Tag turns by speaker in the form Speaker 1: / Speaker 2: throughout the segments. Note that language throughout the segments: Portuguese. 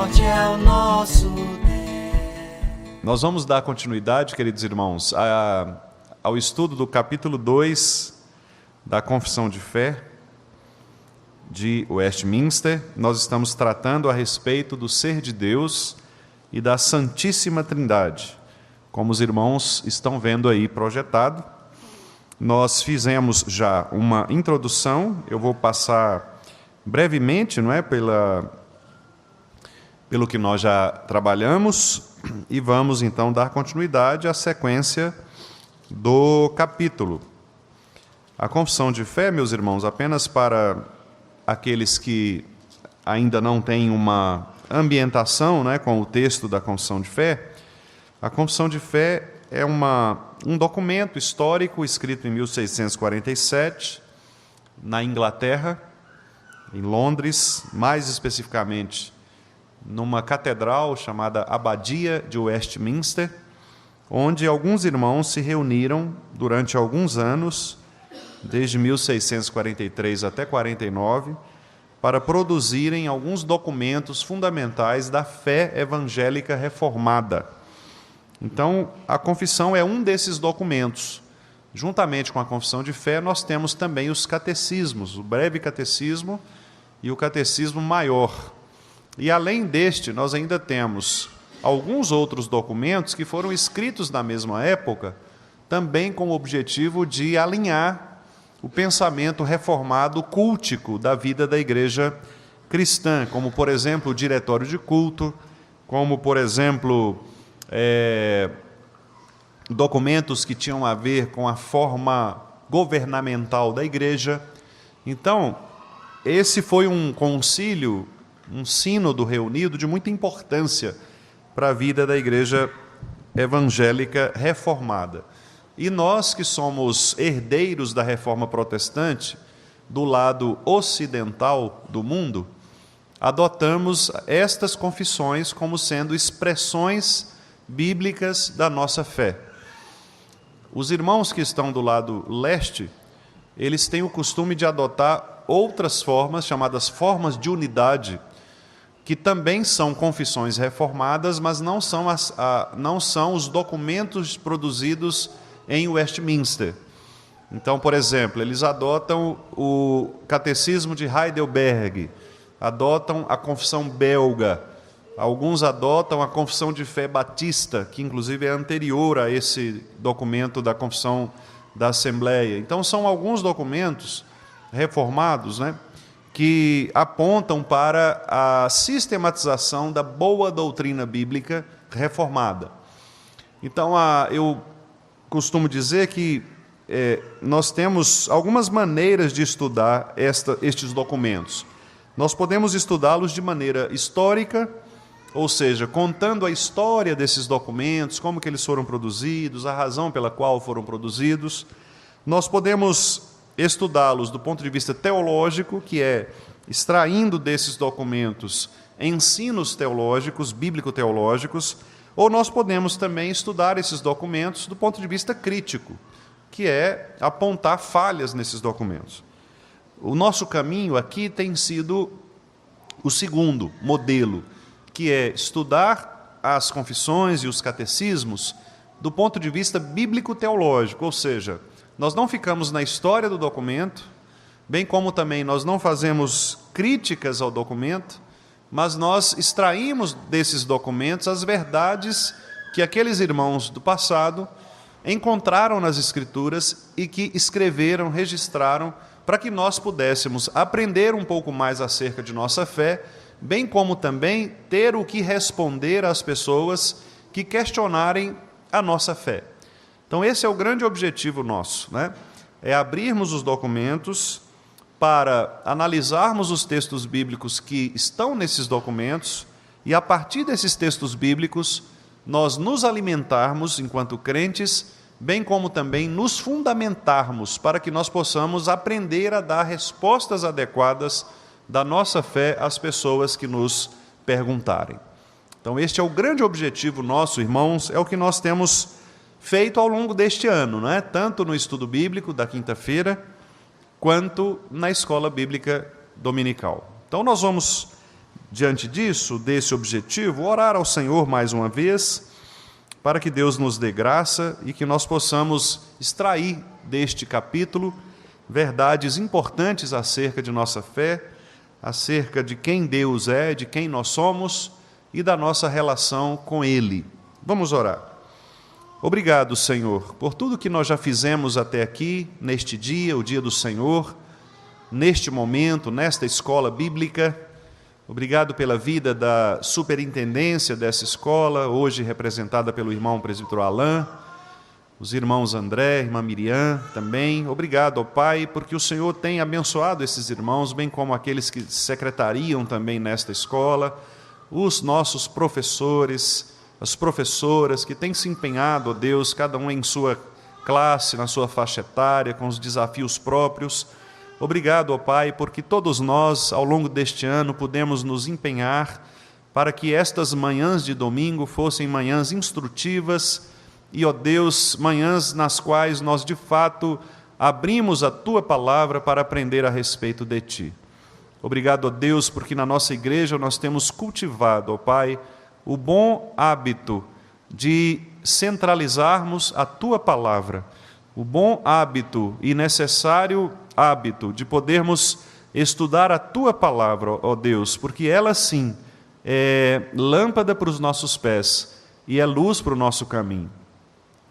Speaker 1: forte é o nosso Deus.
Speaker 2: Nós vamos dar continuidade, queridos irmãos, ao estudo do capítulo 2 da Confissão de Fé de Westminster. Nós estamos tratando a respeito do ser de Deus e da Santíssima Trindade, como os irmãos estão vendo aí projetado. Nós fizemos já uma introdução, eu vou passar brevemente, não é, pelo que nós já trabalhamos, e vamos então dar continuidade à sequência do capítulo. A confissão de fé, meus irmãos, apenas para aqueles que ainda não têm uma ambientação, né, com o texto da confissão de fé, a confissão de fé é um documento histórico escrito em 1647, na Inglaterra, em Londres, mais especificamente numa catedral chamada Abadia de Westminster, onde alguns irmãos se reuniram durante alguns anos, desde 1643 até 49, para produzirem alguns documentos fundamentais da fé evangélica reformada. Então, a confissão é um desses documentos. Juntamente com a confissão de fé, nós temos também os catecismos, o breve catecismo e o catecismo maior. E além deste, nós ainda temos alguns outros documentos que foram escritos na mesma época, também com o objetivo de alinhar o pensamento reformado cultico da vida da igreja cristã, como, por exemplo, o diretório de culto, como, por exemplo, documentos que tinham a ver com a forma governamental da igreja. Então, esse foi um concílio, um sínodo reunido de muita importância para a vida da igreja evangélica reformada. E nós que somos herdeiros da reforma protestante, do lado ocidental do mundo, adotamos estas confissões como sendo expressões bíblicas da nossa fé. Os irmãos que estão do lado leste, eles têm o costume de adotar outras formas, chamadas formas de unidade, que também são confissões reformadas, mas não são os documentos produzidos em Westminster. Então, por exemplo, eles adotam o Catecismo de Heidelberg, adotam a Confissão Belga, alguns adotam a Confissão de Fé Batista, que inclusive é anterior a esse documento da Confissão da Assembleia. Então, são alguns documentos reformados, né, que apontam para a sistematização da boa doutrina bíblica reformada. Então, eu costumo dizer que nós temos algumas maneiras de estudar estes documentos. Nós podemos estudá-los de maneira histórica, ou seja, contando a história desses documentos, como que eles foram produzidos, a razão pela qual foram produzidos. Nós podemos estudá-los do ponto de vista teológico, que é extraindo desses documentos ensinos teológicos, bíblico-teológicos, ou nós podemos também estudar esses documentos do ponto de vista crítico, que é apontar falhas nesses documentos. O nosso caminho aqui tem sido o segundo modelo, que é estudar as confissões e os catecismos do ponto de vista bíblico-teológico, ou seja, nós não ficamos na história do documento, bem como também nós não fazemos críticas ao documento, mas nós extraímos desses documentos as verdades que aqueles irmãos do passado encontraram nas Escrituras e que escreveram, registraram, para que nós pudéssemos aprender um pouco mais acerca de nossa fé, bem como também ter o que responder às pessoas que questionarem a nossa fé. Então, esse é o grande objetivo nosso, né? É abrirmos os documentos para analisarmos os textos bíblicos que estão nesses documentos e, a partir desses textos bíblicos, nós nos alimentarmos enquanto crentes, bem como também nos fundamentarmos para que nós possamos aprender a dar respostas adequadas da nossa fé às pessoas que nos perguntarem. Então, este é o grande objetivo nosso, irmãos, é o que nós temos feito ao longo deste ano, não é? Tanto no estudo bíblico da quinta-feira, quanto na escola bíblica dominical. Então, nós vamos diante disso, desse objetivo, orar ao Senhor mais uma vez, para que Deus nos dê graça e que nós possamos extrair deste capítulo verdades importantes acerca de nossa fé, acerca de quem Deus é, de quem nós somos e da nossa relação com Ele. Vamos orar. Obrigado, Senhor, por tudo que nós já fizemos até aqui, neste dia, o dia do Senhor, neste momento, nesta escola bíblica. Obrigado pela vida da superintendência dessa escola, hoje representada pelo irmão presbítero Alain, os irmãos André, irmã Miriam também. Obrigado, ó Pai, porque o Senhor tem abençoado esses irmãos, bem como aqueles que secretariam também nesta escola, os nossos professores, as professoras que têm se empenhado, ó Deus, cada um em sua classe, na sua faixa etária, com os desafios próprios. Obrigado, ó Pai, porque todos nós, ao longo deste ano, pudemos nos empenhar para que estas manhãs de domingo fossem manhãs instrutivas e, ó Deus, manhãs nas quais nós, de fato, abrimos a Tua palavra para aprender a respeito de Ti. Obrigado, ó Deus, porque na nossa igreja nós temos cultivado, ó Pai, o bom hábito de centralizarmos a Tua palavra, o bom hábito e necessário hábito de podermos estudar a Tua palavra, ó Deus, porque ela sim é lâmpada para os nossos pés e é luz para o nosso caminho.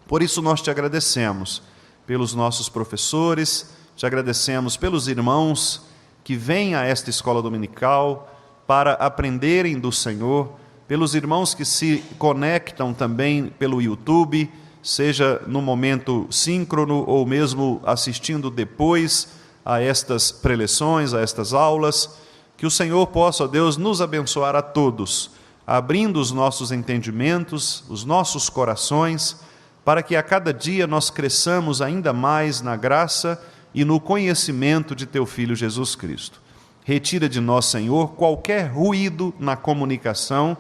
Speaker 2: Por isso nós te agradecemos pelos nossos professores, te agradecemos pelos irmãos que vêm a esta escola dominical para aprenderem do Senhor, pelos irmãos que se conectam também pelo YouTube, seja no momento síncrono ou mesmo assistindo depois a estas preleções, a estas aulas, que o Senhor possa, ó Deus, nos abençoar a todos, abrindo os nossos entendimentos, os nossos corações, para que a cada dia nós cresçamos ainda mais na graça e no conhecimento de Teu Filho Jesus Cristo. Retira de nós, Senhor, qualquer ruído na comunicação,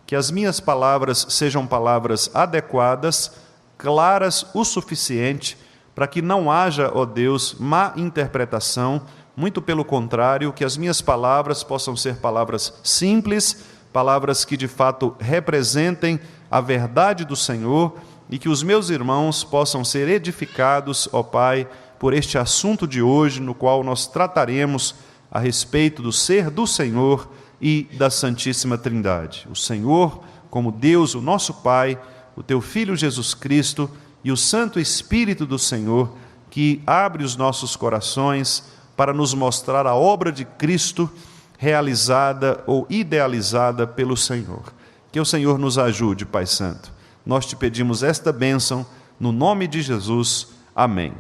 Speaker 2: que as minhas palavras sejam palavras adequadas, claras o suficiente, para que não haja, ó Deus, má interpretação, muito pelo contrário, que as minhas palavras possam ser palavras simples, palavras que de fato representem a verdade do Senhor e que os meus irmãos possam ser edificados, ó Pai, por este assunto de hoje, no qual nós trataremos a respeito do ser do Senhor e da Santíssima Trindade. O Senhor, como Deus, o nosso Pai, o Teu Filho Jesus Cristo e o Santo Espírito do Senhor, que abre os nossos corações para nos mostrar a obra de Cristo realizada ou idealizada pelo Senhor. Que o Senhor nos ajude, Pai Santo. Nós te pedimos esta bênção, no nome de Jesus. Amém.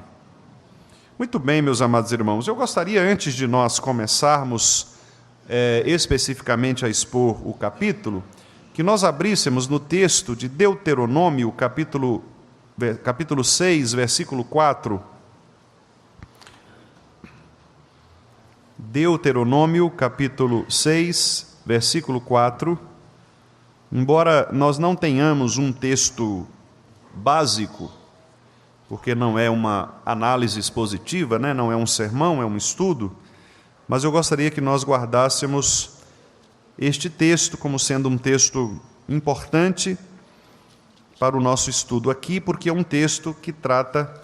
Speaker 2: Muito bem, meus amados irmãos, eu gostaria, antes de nós começarmos especificamente a expor o capítulo, que nós abríssemos no texto de Deuteronômio, capítulo 6, versículo 4. Deuteronômio, capítulo 6, versículo 4. Embora nós não tenhamos um texto básico, porque não é uma análise expositiva, né? Não é um sermão, é um estudo, mas eu gostaria que nós guardássemos este texto como sendo um texto importante para o nosso estudo aqui, porque é um texto que trata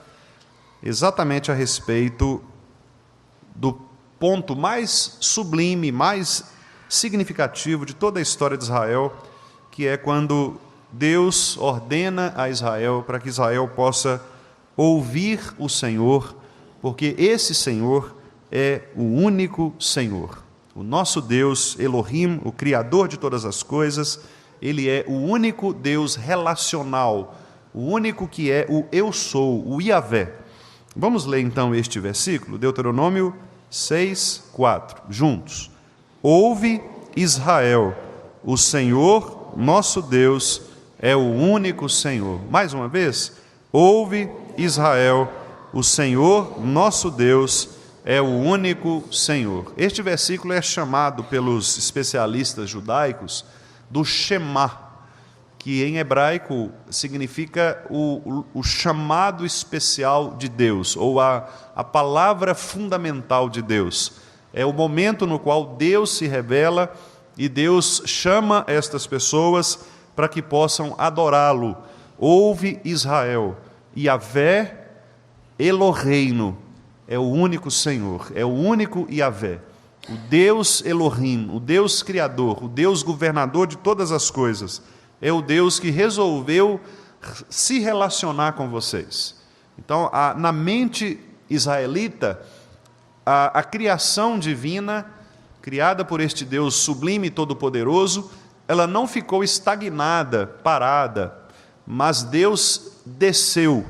Speaker 2: exatamente a respeito do ponto mais sublime, mais significativo de toda a história de Israel, que é quando Deus ordena a Israel para que Israel possa ouvir o Senhor, porque esse Senhor é o único Senhor. O nosso Deus, Elohim, o Criador de todas as coisas, Ele é o único Deus relacional, o único que é o Eu Sou, o Yahvé. Vamos ler então este versículo, Deuteronômio 6, 4, juntos. Ouve, Israel, o Senhor, nosso Deus, é o único Senhor. Mais uma vez, ouve, Israel, o Senhor, nosso Deus, é o único Senhor. Este versículo é chamado pelos especialistas judaicos do Shema, que em hebraico significa o chamado especial de Deus, ou a palavra fundamental de Deus. É o momento no qual Deus se revela e Deus chama estas pessoas para que possam adorá-lo. Ouve Israel, Yahvé Eloheinu é o único Senhor, é o único Yahvé, o Deus Elohim, o Deus Criador, o Deus governador de todas as coisas, é o Deus que resolveu se relacionar com vocês. Então, na mente israelita, a criação divina, criada por este Deus sublime e todo-poderoso, ela não ficou estagnada, parada, mas Deus desceu,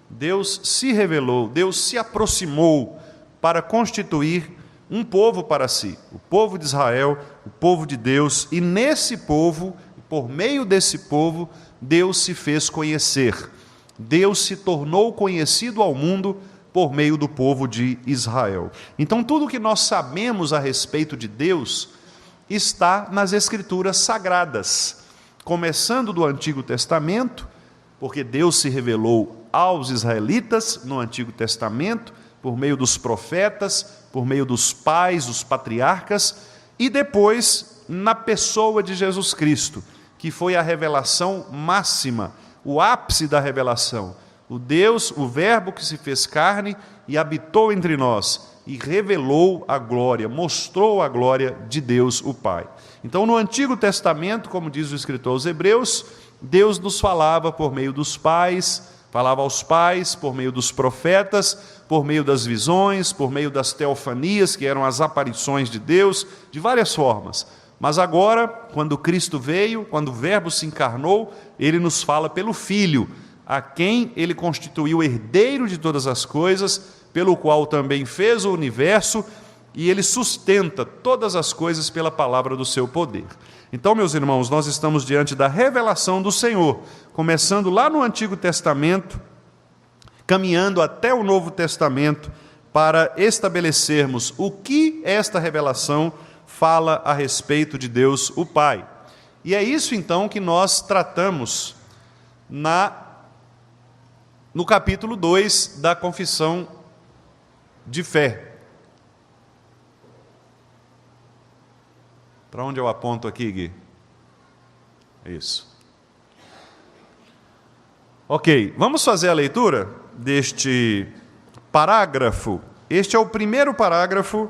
Speaker 2: Deus se revelou, Deus se aproximou para constituir um povo para si, o povo de Israel, o povo de Deus, e nesse povo, por meio desse povo, Deus se fez conhecer. Deus se tornou conhecido ao mundo por meio do povo de Israel. Então, tudo o que nós sabemos a respeito de Deus está nas Escrituras Sagradas, começando do Antigo Testamento, porque Deus se revelou aos israelitas no Antigo Testamento, por meio dos profetas, por meio dos pais, dos patriarcas, e depois na pessoa de Jesus Cristo, que foi a revelação máxima, o ápice da revelação. O Deus, o Verbo que se fez carne e habitou entre nós, e revelou a glória, mostrou a glória de Deus, o Pai. Então, no Antigo Testamento, como diz o escritor aos Hebreus, Deus nos falava por meio dos pais, falava aos pais por meio dos profetas, por meio das visões, por meio das teofanias, que eram as aparições de Deus, de várias formas. Mas agora, quando Cristo veio, quando o Verbo se encarnou, Ele nos fala pelo Filho, a quem Ele constituiu herdeiro de todas as coisas, pelo qual também fez o universo, e Ele sustenta todas as coisas pela palavra do seu poder. Então, meus irmãos, nós estamos diante da revelação do Senhor, começando lá no Antigo Testamento, caminhando até o Novo Testamento, para estabelecermos o que esta revelação fala a respeito de Deus, o Pai. E é isso, então, que nós tratamos no capítulo 2 da Confissão de Fé. Para onde eu aponto aqui, Gui? Isso. Ok, vamos fazer a leitura deste parágrafo. Este é o primeiro parágrafo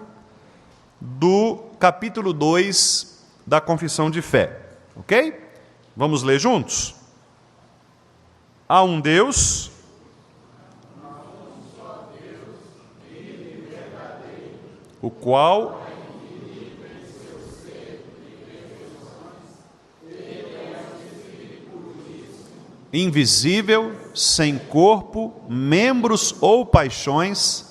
Speaker 2: do capítulo 2 da Confissão de Fé. Ok? Vamos ler juntos? Há um Deus, o qual invisível, sem corpo, membros ou paixões,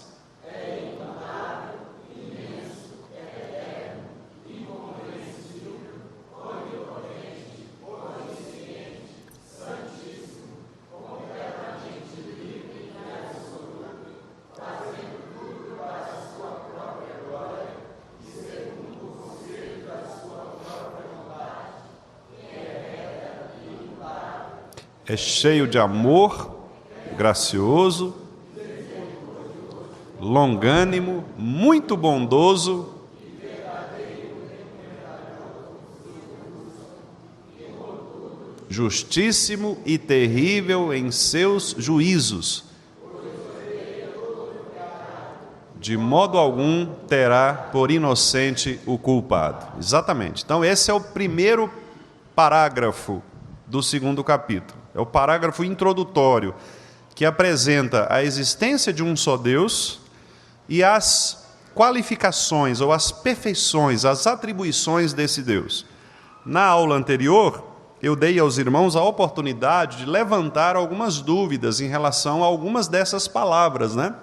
Speaker 2: é cheio de amor, gracioso, longânimo, muito bondoso, justíssimo e terrível em seus juízos. De modo algum terá por inocente o culpado. Exatamente. Então, esse é o primeiro parágrafo do segundo capítulo. É o parágrafo introdutório, que apresenta a existência de um só Deus e as qualificações ou as perfeições, as atribuições desse Deus. Na aula anterior, eu dei aos irmãos a oportunidade de levantar algumas dúvidas em relação a algumas dessas palavras, né?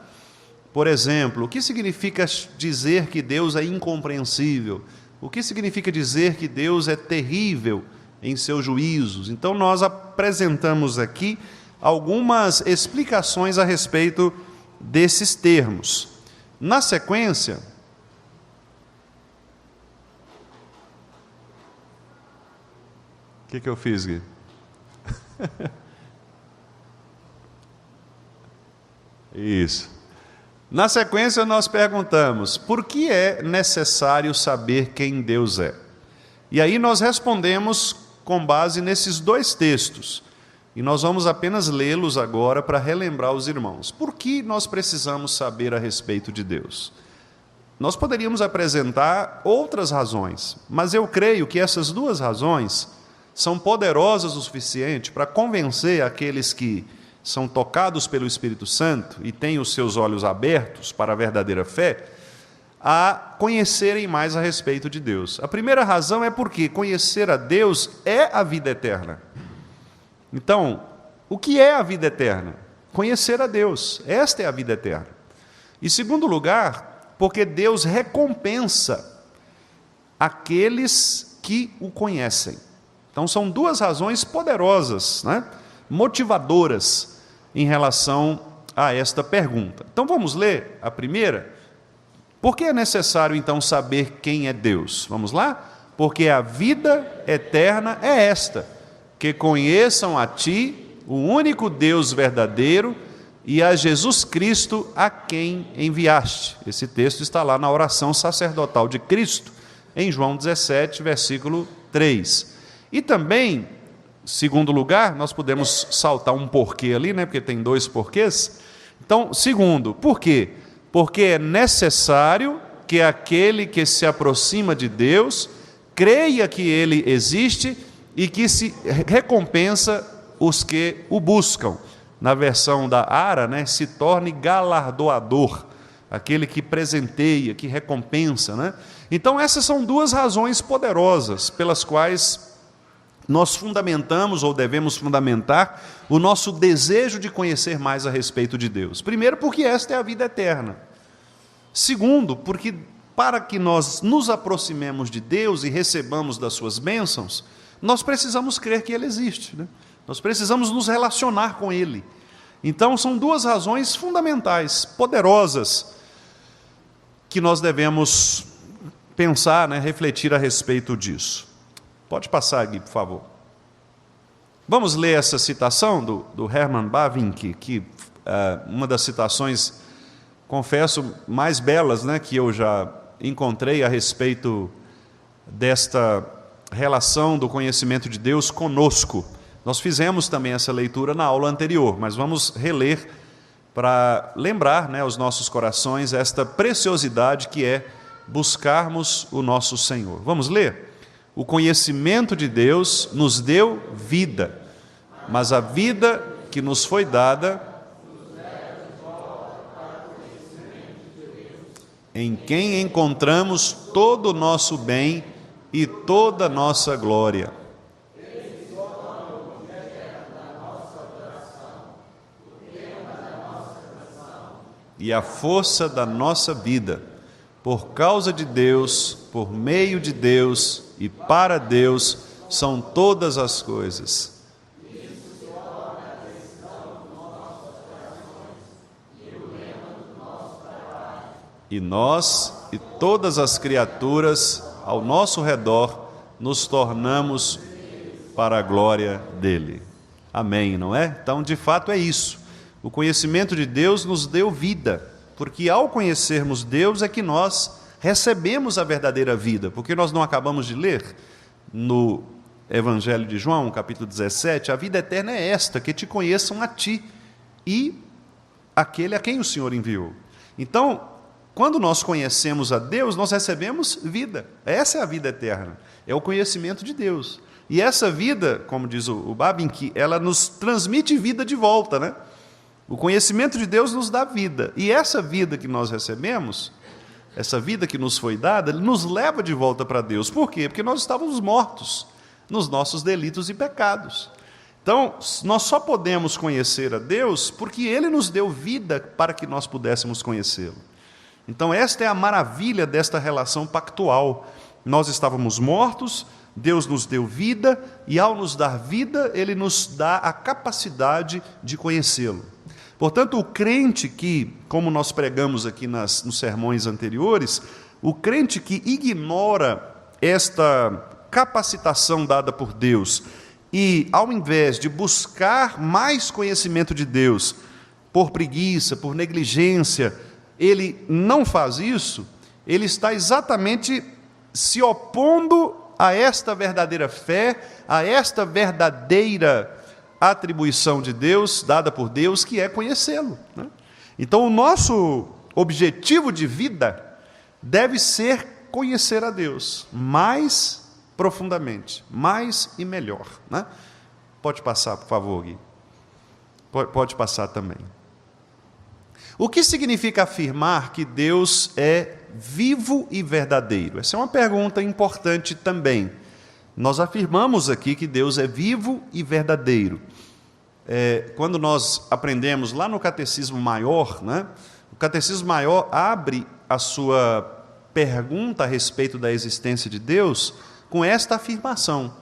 Speaker 2: Por exemplo, o que significa dizer que Deus é incompreensível? O que significa dizer que Deus é terrível em seus juízos? Então, nós apresentamos aqui algumas explicações a respeito desses termos. Na sequência, o que eu fiz, Gui? Isso. Na sequência, nós perguntamos, por que é necessário saber quem Deus é? E aí nós respondemos com base nesses dois textos. E nós vamos apenas lê-los agora para relembrar os irmãos. Por que nós precisamos saber a respeito de Deus? Nós poderíamos apresentar outras razões, mas eu creio que essas duas razões são poderosas o suficiente para convencer aqueles que são tocados pelo Espírito Santo e têm os seus olhos abertos para a verdadeira fé, a conhecerem mais a respeito de Deus. A primeira razão é porque conhecer a Deus é a vida eterna. Então, o que é a vida eterna? Conhecer a Deus. Esta é a vida eterna. E segundo lugar, porque Deus recompensa aqueles que o conhecem. Então, são duas razões poderosas, né? Motivadoras em relação a esta pergunta. Então, vamos ler a primeira. Por que é necessário, então, saber quem é Deus? Vamos lá? Porque a vida eterna é esta, que conheçam a Ti, o único Deus verdadeiro, e a Jesus Cristo, a quem enviaste. Esse texto está lá na oração sacerdotal de Cristo, em João 17, versículo 3. E também, segundo lugar, nós podemos saltar um porquê ali, né? Porque tem dois porquês. Então, segundo, por quê? Porque é necessário que aquele que se aproxima de Deus creia que Ele existe e que se recompensa os que o buscam. Na versão da Ara, né, se torne galardoador, aquele que presenteia, que recompensa, né? Então essas são duas razões poderosas pelas quais nós fundamentamos ou devemos fundamentar o nosso desejo de conhecer mais a respeito de Deus. Primeiro, porque esta é a vida eterna. Segundo, porque para que nós nos aproximemos de Deus e recebamos das suas bênçãos, nós precisamos crer que Ele existe, né? Nós precisamos nos relacionar com Ele. Então, são duas razões fundamentais, poderosas, que nós devemos pensar, né, refletir a respeito disso. Pode passar, Gui, por favor. Vamos ler essa citação do Herman Bavinck, que uma das citações, confesso, mais belas, né, que eu já encontrei a respeito desta relação do conhecimento de Deus conosco. Nós fizemos também essa leitura na aula anterior, mas vamos reler para lembrar, né, aos nossos corações esta preciosidade que é buscarmos o nosso Senhor. Vamos ler? O conhecimento de Deus nos deu vida, mas a vida que nos foi dada em quem encontramos todo o nosso bem e toda a nossa glória. E a força da nossa vida, por causa de Deus, por meio de Deus e para Deus, são todas as coisas. E nós e todas as criaturas ao nosso redor nos tornamos para a glória dele. Amém, não é? Então, de fato, é isso. O conhecimento de Deus nos deu vida, porque ao conhecermos Deus é que nós recebemos a verdadeira vida, porque nós não acabamos de ler no Evangelho de João, capítulo 17, a vida eterna é esta, que te conheçam a ti e aquele a quem o Senhor enviou. Então, quando nós conhecemos a Deus, nós recebemos vida. Essa é a vida eterna, é o conhecimento de Deus. E essa vida, como diz o Bavinck, ela nos transmite vida de volta, né? O conhecimento de Deus nos dá vida. E essa vida que nós recebemos, essa vida que nos foi dada, nos leva de volta para Deus. Por quê? Porque nós estávamos mortos nos nossos delitos e pecados. Então, nós só podemos conhecer a Deus porque Ele nos deu vida para que nós pudéssemos conhecê-lo. Então, esta é a maravilha desta relação pactual. Nós estávamos mortos, Deus nos deu vida, e ao nos dar vida, Ele nos dá a capacidade de conhecê-lo. Portanto, o crente que, como nós pregamos aqui nos sermões anteriores, o crente que ignora esta capacitação dada por Deus e, ao invés de buscar mais conhecimento de Deus, por preguiça, por negligência, ele não faz isso, ele está exatamente se opondo a esta verdadeira fé, a esta verdadeira atribuição de Deus, dada por Deus, que é conhecê-lo, né? Então, o nosso objetivo de vida deve ser conhecer a Deus mais profundamente, mais e melhor, né? Pode passar, por favor, Gui. Pode passar também. O que significa afirmar que Deus é vivo e verdadeiro? Essa é uma pergunta importante também. Nós afirmamos aqui que Deus é vivo e verdadeiro. Quando nós aprendemos lá no Catecismo Maior, né, o Catecismo Maior abre a sua pergunta a respeito da existência de Deus com esta afirmação,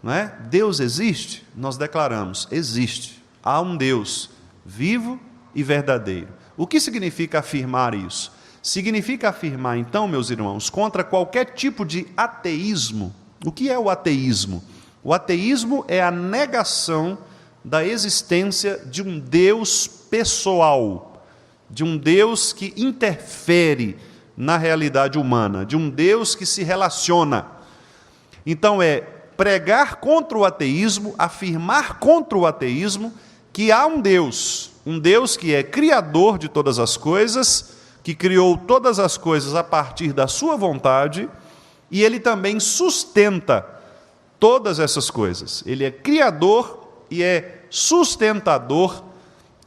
Speaker 2: né? Deus existe? Nós declaramos, existe. Há um Deus vivo e verdadeiro. O que significa afirmar isso? Significa afirmar, então, meus irmãos, contra qualquer tipo de ateísmo. O que é o ateísmo? O ateísmo é a negação da existência de um Deus pessoal, de um Deus que interfere na realidade humana, de um Deus que se relaciona. Então é pregar contra o ateísmo, afirmar contra o ateísmo que há um Deus que é criador de todas as coisas, que criou todas as coisas a partir da sua vontade, e ele também sustenta todas essas coisas. Ele é criador e é sustentador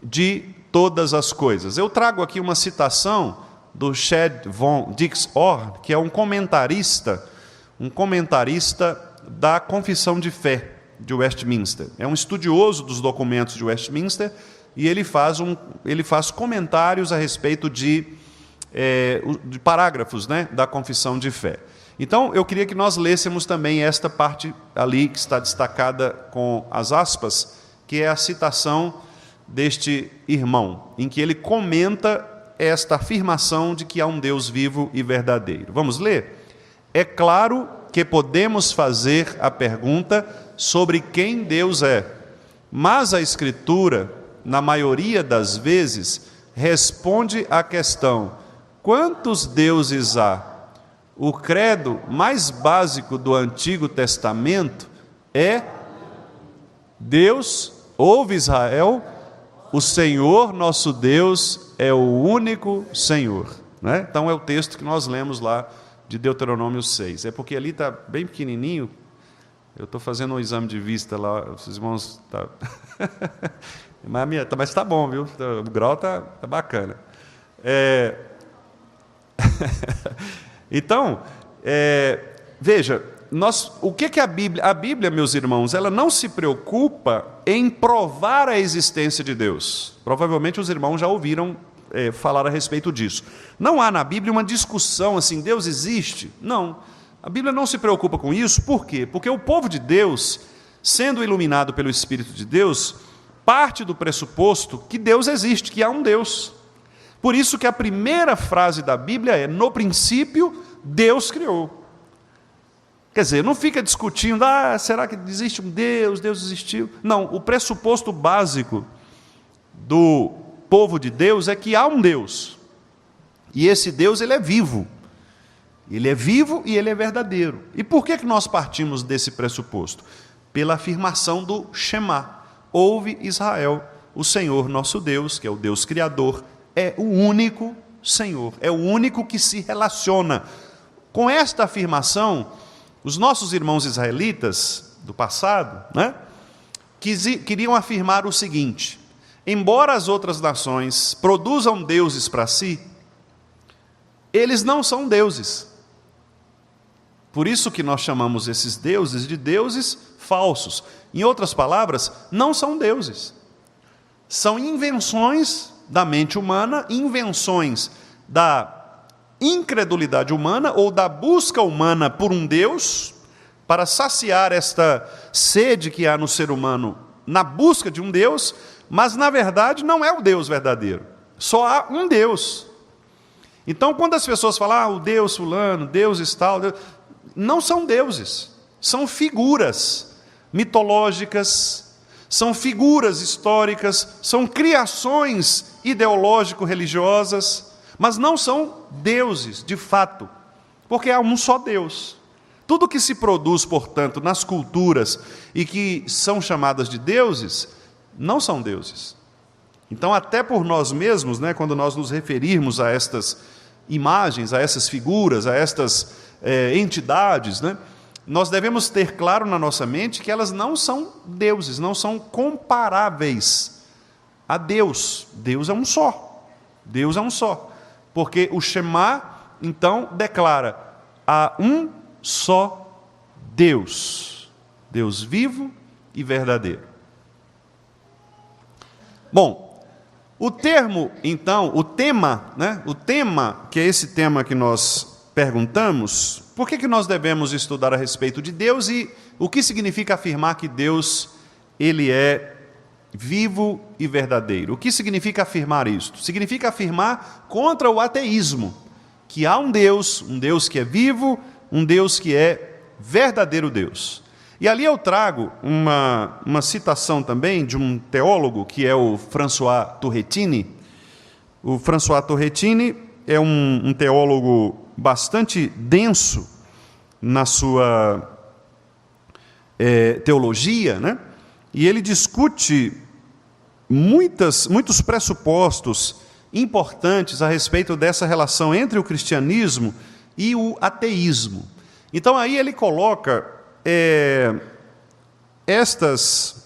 Speaker 2: de todas as coisas. Eu trago aqui uma citação do Chad von Dix-Orr, que é um comentarista da Confissão de Fé de Westminster. É um estudioso dos documentos de Westminster e ele faz comentários a respeito de parágrafos, né, da Confissão de Fé. Então, eu queria que nós lêssemos também esta parte ali que está destacada com as aspas, que é a citação deste irmão, em que ele comenta esta afirmação de que há um Deus vivo e verdadeiro. Vamos ler? É claro que podemos fazer a pergunta sobre quem Deus é, mas a Escritura, na maioria das vezes, responde à questão: quantos deuses há? O credo mais básico do Antigo Testamento é: Deus, ouve Israel, o Senhor nosso Deus é o único Senhor, né? Então é o texto que nós lemos lá de Deuteronômio 6. É porque ali está bem pequenininho, eu estou fazendo um exame de vista lá, os irmãos... mas está bom, viu? O grau está bacana. Então, veja, o que é a Bíblia? A Bíblia, meus irmãos, ela não se preocupa em provar a existência de Deus. Provavelmente os irmãos já ouviram falar a respeito disso. Não há na Bíblia uma discussão assim, Deus existe? Não. A Bíblia não se preocupa com isso, por quê? Porque o povo de Deus, sendo iluminado pelo Espírito de Deus, parte do pressuposto que Deus existe, que há um Deus. Por isso que a primeira frase da Bíblia é: no princípio, Deus criou. Quer dizer, não fica discutindo, será que existe um Deus, Deus existiu? Não, o pressuposto básico do povo de Deus é que há um Deus. E esse Deus, ele é vivo. Ele é vivo e ele é verdadeiro. E por que nós partimos desse pressuposto? Pela afirmação do Shema: ouve Israel, o Senhor nosso Deus, que é o Deus Criador, é o único Senhor, é o único que se relaciona. Com esta afirmação, os nossos irmãos israelitas do passado, né, queriam afirmar o seguinte: embora as outras nações produzam deuses para si, eles não são deuses. Por isso que nós chamamos esses deuses de deuses falsos. Em outras palavras, não são deuses. São invenções da mente humana, invenções da incredulidade humana ou da busca humana por um Deus, para saciar esta sede que há no ser humano na busca de um Deus, mas na verdade não é o Deus verdadeiro. Só há um Deus. Então, quando as pessoas falam, o Deus fulano, Deus tal, não são deuses, são figuras mitológicas, são figuras históricas, são criações ideológico-religiosas, mas não são deuses, de fato, porque há um só Deus. Tudo que se produz, portanto, nas culturas e que são chamadas de deuses, não são deuses. Então, até por nós mesmos, né, quando nós nos referirmos a estas imagens, a essas figuras, a estas entidades, né, nós devemos ter claro na nossa mente que elas não são deuses, não são comparáveis a Deus. Deus é um só. Deus é um só. Porque o Shema, então, declara: há um só Deus. Deus vivo e verdadeiro. Bom, o termo, então, o tema, né? O tema, que é esse tema que nós perguntamos, por que nós devemos estudar a respeito de Deus e o que significa afirmar que Deus, Ele é vivo e verdadeiro? O que significa afirmar isto? Significa afirmar contra o ateísmo, que há um Deus que é vivo, um Deus que é verdadeiro Deus. E ali eu trago uma citação também de um teólogo, que é o François Turretini. O François Turretini é um teólogo bastante denso na sua teologia, né? E ele discute muitos pressupostos importantes a respeito dessa relação entre o cristianismo e o ateísmo. Então aí ele coloca estas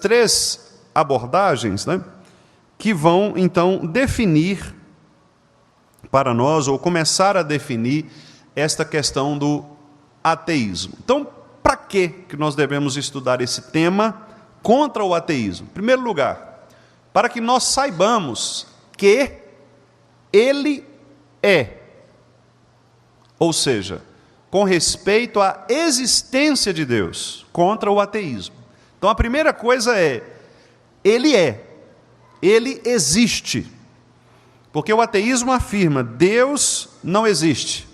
Speaker 2: três abordagens, né, que vão então definir para nós, ou começar a definir, esta questão do ateísmo. Então, para que nós devemos estudar esse tema contra o ateísmo? Em primeiro lugar, para que nós saibamos que ele é, ou seja, com respeito à existência de Deus, contra o ateísmo. Então, a primeira coisa é, ele existe. Porque o ateísmo afirma, Deus não existe.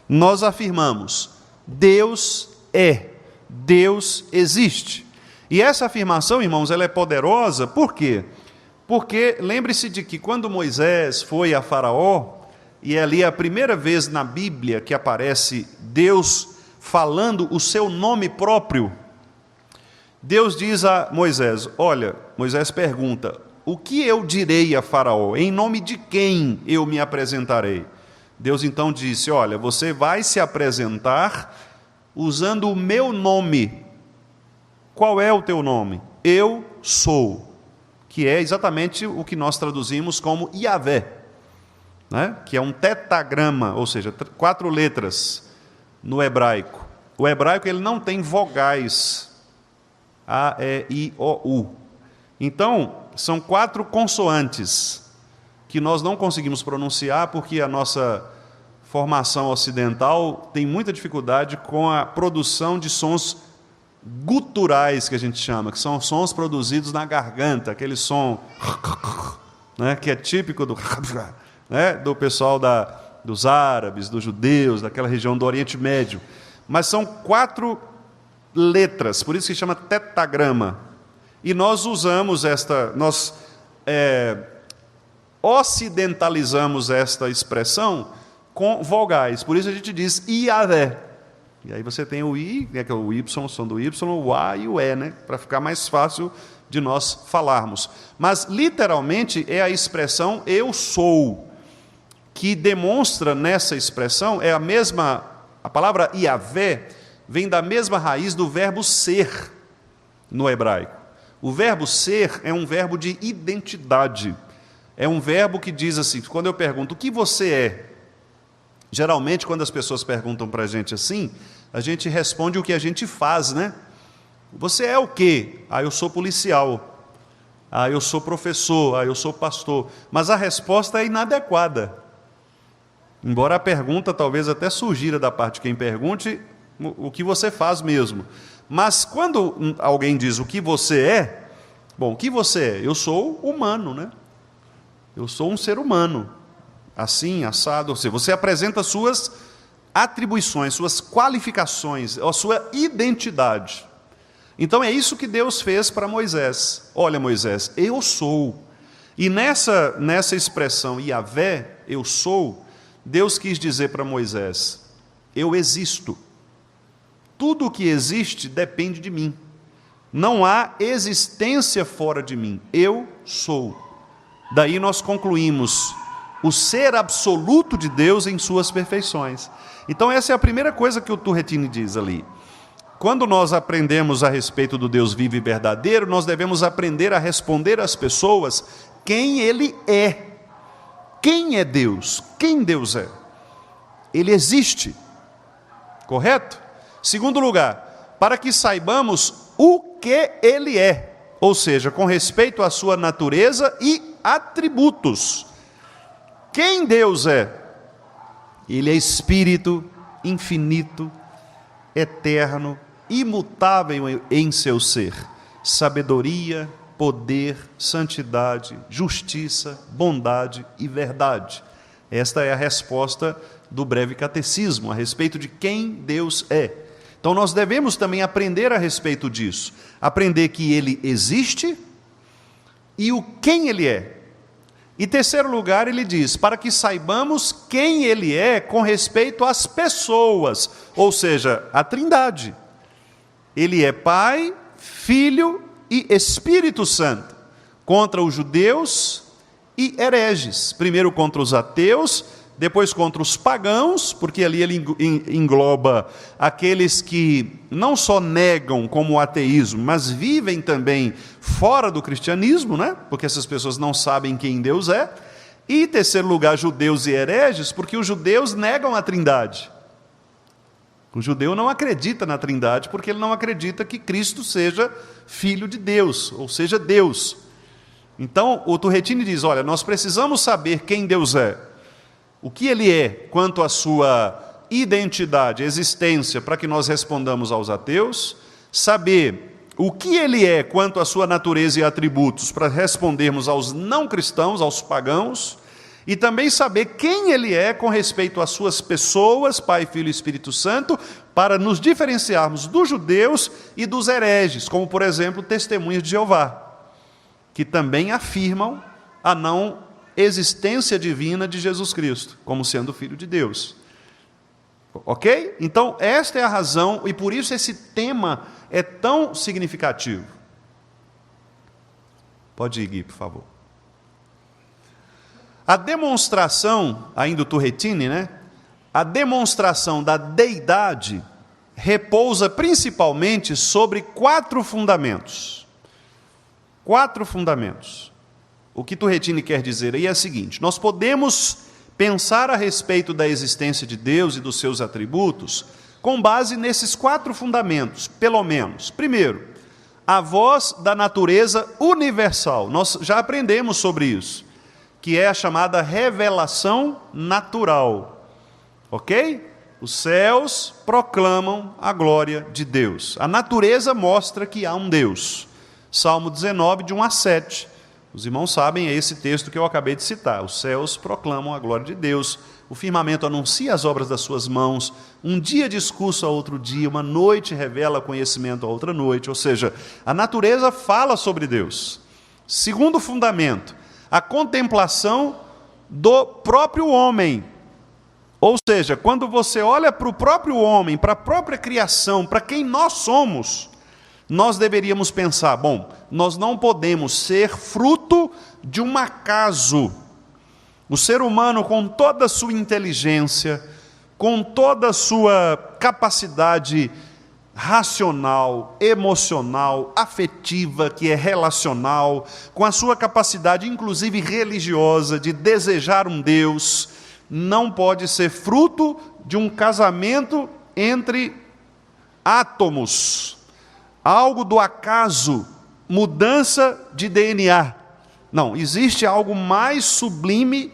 Speaker 2: Nós afirmamos, Deus é, Deus existe. E essa afirmação, irmãos, ela é poderosa, por quê? Porque lembre-se de que quando Moisés foi a Faraó, e é ali a primeira vez na Bíblia que aparece Deus falando o seu nome próprio, Deus diz a Moisés, olha, Moisés pergunta, o que eu direi a Faraó? Em nome de quem eu me apresentarei? Deus então disse, olha, você vai se apresentar usando o meu nome. Qual é o teu nome? Eu sou, que é exatamente o que nós traduzimos como Yahvé, né? Que é um tetagrama, ou seja, 4 letras no hebraico. O hebraico ele não tem vogais, A, E, I, O, U. Então, são 4 consoantes que nós não conseguimos pronunciar porque a nossa formação ocidental tem muita dificuldade com a produção de sons guturais, que a gente chama, que são sons produzidos na garganta, aquele som, né, que é típico do pessoal dos árabes, dos judeus, daquela região do Oriente Médio. Mas são 4 letras, por isso que se chama tetagrama. E nós usamos nós ocidentalizamos esta expressão com vogais. Por isso a gente diz Yahvé. E aí você tem o I, né, que é o Y, o som do Y, o A e o E, né, para ficar mais fácil de nós falarmos. Mas, literalmente, é a expressão eu sou, que demonstra nessa expressão, a palavra Yahvé vem da mesma raiz do verbo ser no hebraico. O verbo ser é um verbo de identidade. É um verbo que diz assim, quando eu pergunto, o que você é? Geralmente, quando as pessoas perguntam para a gente a gente responde o que a gente faz, né? Você é o quê? Eu sou policial. Eu sou professor. Eu sou pastor. Mas a resposta é inadequada. Embora a pergunta talvez até sugira da parte de quem pergunte o que você faz mesmo. Mas quando alguém diz o que você é, bom, o que você é? Eu sou humano, né? Eu sou um ser humano, assim, assado. Ou seja, você apresenta suas atribuições, suas qualificações, a sua identidade. Então é isso que Deus fez para Moisés. Olha, Moisés, eu sou. E nessa expressão, Yahvé, eu sou, Deus quis dizer para Moisés, Eu existo. Tudo o que existe depende de mim. Não há existência fora de mim. Eu sou. Daí nós concluímos o ser absoluto de Deus em suas perfeições. Então essa é a primeira coisa que o Turretini diz ali. Quando nós aprendemos a respeito do Deus vivo e verdadeiro, nós devemos aprender a responder às pessoas quem Ele é. Quem é Deus? Quem Deus é? Ele existe. Correto? Segundo lugar, para que saibamos o que Ele é, ou seja, com respeito à sua natureza e atributos. Quem Deus é? Ele é Espírito, infinito, eterno, imutável em seu ser, sabedoria, poder, santidade, justiça, bondade e verdade. Esta é a resposta do breve catecismo a respeito de quem Deus é. Então nós devemos também aprender a respeito disso, aprender que Ele existe e o quem Ele é. Em terceiro lugar, ele diz, para que saibamos quem Ele é com respeito às pessoas, ou seja, a Trindade. Ele é Pai, Filho e Espírito Santo, contra os judeus e hereges, primeiro contra os ateus, depois contra os pagãos, porque ali ele engloba aqueles que não só negam como o ateísmo, mas vivem também fora do cristianismo, né? Porque essas pessoas não sabem quem Deus é. E, em terceiro lugar, judeus e hereges, porque os judeus negam a Trindade. O judeu não acredita na Trindade, porque ele não acredita que Cristo seja Filho de Deus, ou seja, Deus. Então, o Turretini diz, olha, nós precisamos saber quem Deus é, o que Ele é quanto à sua identidade, existência, para que nós respondamos aos ateus, saber o que Ele é quanto à sua natureza e atributos, para respondermos aos não cristãos, aos pagãos, e também saber quem Ele é com respeito às suas pessoas, Pai, Filho e Espírito Santo, para nos diferenciarmos dos judeus e dos hereges, como, por exemplo, testemunhas de Jeová, que também afirmam a não existência divina de Jesus Cristo, como sendo Filho de Deus. Ok? Então, esta é a razão, e por isso esse tema é tão significativo. Pode ir, Gui, por favor. A demonstração, ainda o Turretini, né? A demonstração da deidade repousa principalmente sobre 4 fundamentos. 4 fundamentos. O que Turretini quer dizer aí é o seguinte, nós podemos pensar a respeito da existência de Deus e dos seus atributos com base nesses 4 fundamentos, pelo menos. Primeiro, a voz da natureza universal. Nós já aprendemos sobre isso, que é a chamada revelação natural. Ok? Os céus proclamam a glória de Deus. A natureza mostra que há um Deus. Salmo 19, de 1 a 7. Os irmãos sabem, é esse texto que eu acabei de citar. Os céus proclamam a glória de Deus, o firmamento anuncia as obras das suas mãos, um dia discurso a outro dia, uma noite revela conhecimento a outra noite, ou seja, a natureza fala sobre Deus. Segundo fundamento, a contemplação do próprio homem. Ou seja, quando você olha para o próprio homem, para a própria criação, para quem nós somos, nós deveríamos pensar, bom, nós não podemos ser fruto de um acaso. O ser humano, com toda a sua inteligência, com toda a sua capacidade racional, emocional, afetiva, que é relacional, com a sua capacidade, inclusive religiosa, de desejar um Deus, não pode ser fruto de um casamento entre átomos, algo do acaso, mudança de DNA. Não, existe algo mais sublime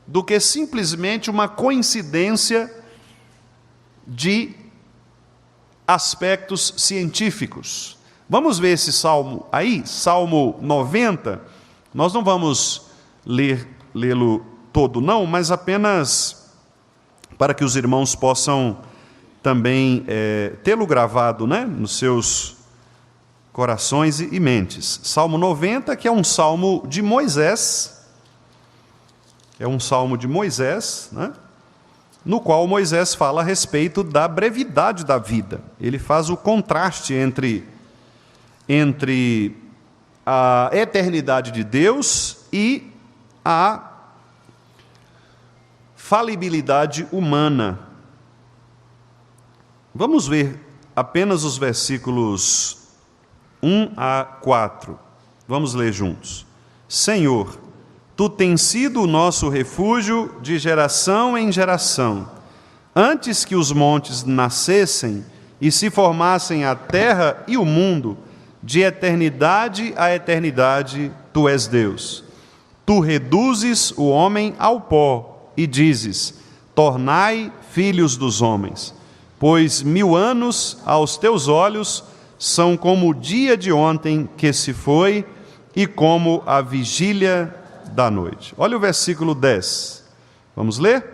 Speaker 2: do que simplesmente uma coincidência de aspectos científicos. Vamos ver esse salmo aí, Salmo 90. Nós não vamos lê-lo todo não, mas apenas para que os irmãos possam também tê-lo gravado, né, nos seus corações e mentes. Salmo 90, que é um salmo de Moisés, né? no qual Moisés fala a respeito da brevidade da vida. Ele faz o contraste entre a eternidade de Deus e a falibilidade humana. Vamos ver apenas os versículos 1 a 4. Vamos ler juntos. Senhor, Tu tens sido o nosso refúgio de geração em geração. Antes que os montes nascessem e se formassem a terra e o mundo, de eternidade a eternidade, Tu és Deus. Tu reduzes o homem ao pó e dizes: tornai filhos dos homens. Pois 1000 anos aos Teus olhos são como o dia de ontem que se foi e como a vigília da noite. Olha o versículo 10. Vamos ler?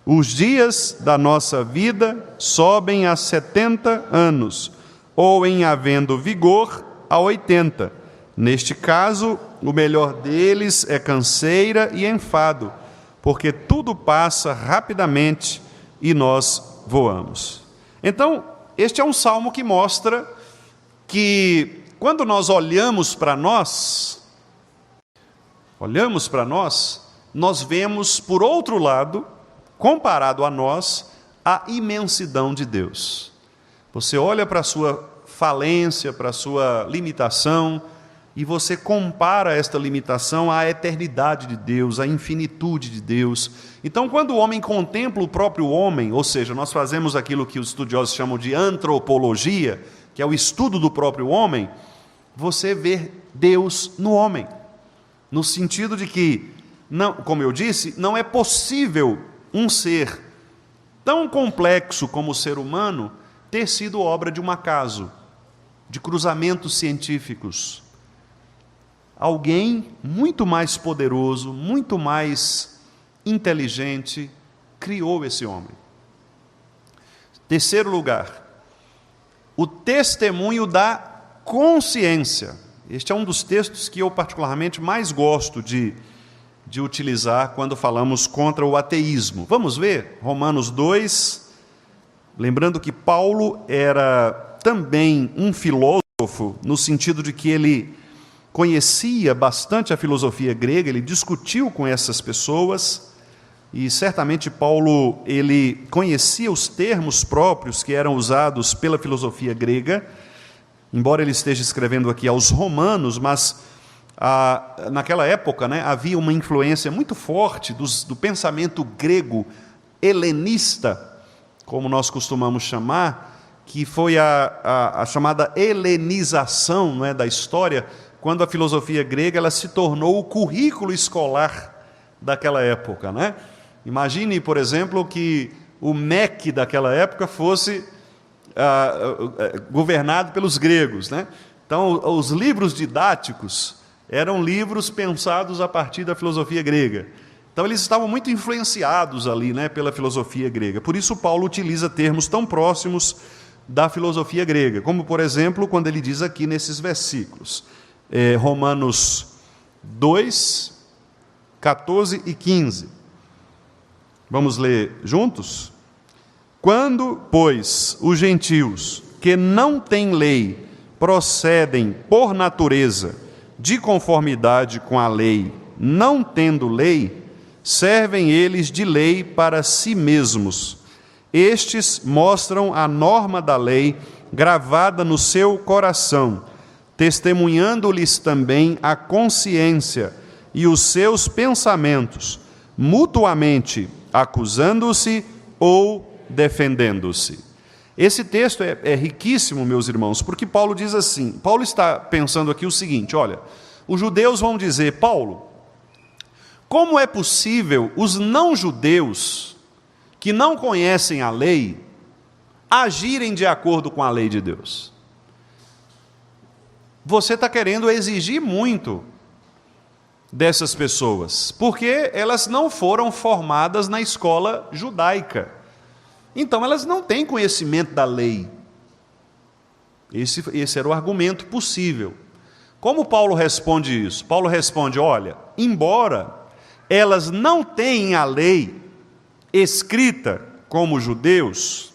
Speaker 2: Os dias da nossa vida sobem a 70 anos, ou em havendo vigor, a 80. Neste caso, o melhor deles é canseira e enfado, porque tudo passa rapidamente e nós voamos. Então, este é um salmo que mostra que quando nós olhamos para nós, nós vemos, por outro lado, comparado a nós, a imensidão de Deus. Você olha para a sua falência, para a sua limitação, e você compara esta limitação à eternidade de Deus, à infinitude de Deus. Então, quando o homem contempla o próprio homem, ou seja, nós fazemos aquilo que os estudiosos chamam de antropologia, que é o estudo do próprio homem, você vê Deus no homem. No sentido de que, não, como eu disse, não é possível um ser tão complexo como o ser humano ter sido obra de um acaso, de cruzamentos científicos. Alguém muito mais poderoso, muito mais inteligente, criou esse homem. Terceiro lugar, o testemunho da consciência. Este é um dos textos que eu particularmente mais gosto de utilizar quando falamos contra o ateísmo. Vamos ver Romanos 2, lembrando que Paulo era também um filósofo, no sentido de que ele conhecia bastante a filosofia grega, ele discutiu com essas pessoas, e certamente Paulo ele conhecia os termos próprios que eram usados pela filosofia grega, embora ele esteja escrevendo aqui aos romanos, mas naquela época, havia uma influência muito forte do pensamento grego helenista, como nós costumamos chamar, que foi a chamada helenização, da história, quando a filosofia grega ela se tornou o currículo escolar daquela época. Imagine, por exemplo, que o MEC daquela época fosse governado pelos gregos. Então, os livros didáticos eram livros pensados a partir da filosofia grega. Então, eles estavam muito influenciados ali, pela filosofia grega. Por isso, Paulo utiliza termos tão próximos da filosofia grega, como, por exemplo, quando ele diz aqui nesses versículos, Romanos 2, 14 e 15. Vamos ler juntos? Quando, pois, os gentios que não têm lei procedem por natureza de conformidade com a lei, não tendo lei, servem eles de lei para si mesmos. Estes mostram a norma da lei gravada no seu coração, testemunhando-lhes também a consciência e os seus pensamentos, mutuamente acusando-se ou defendendo-se. Esse texto é riquíssimo, meus irmãos, porque Paulo diz assim, Paulo está pensando aqui o seguinte, olha, os judeus vão dizer, Paulo, como é possível os não-judeus, que não conhecem a lei, agirem de acordo com a lei de Deus? Você está querendo exigir muito dessas pessoas, porque elas não foram formadas na escola judaica. Então, elas não têm conhecimento da lei. Esse era o argumento possível. Como Paulo responde isso? Paulo responde, olha, embora elas não tenham a lei escrita como judeus,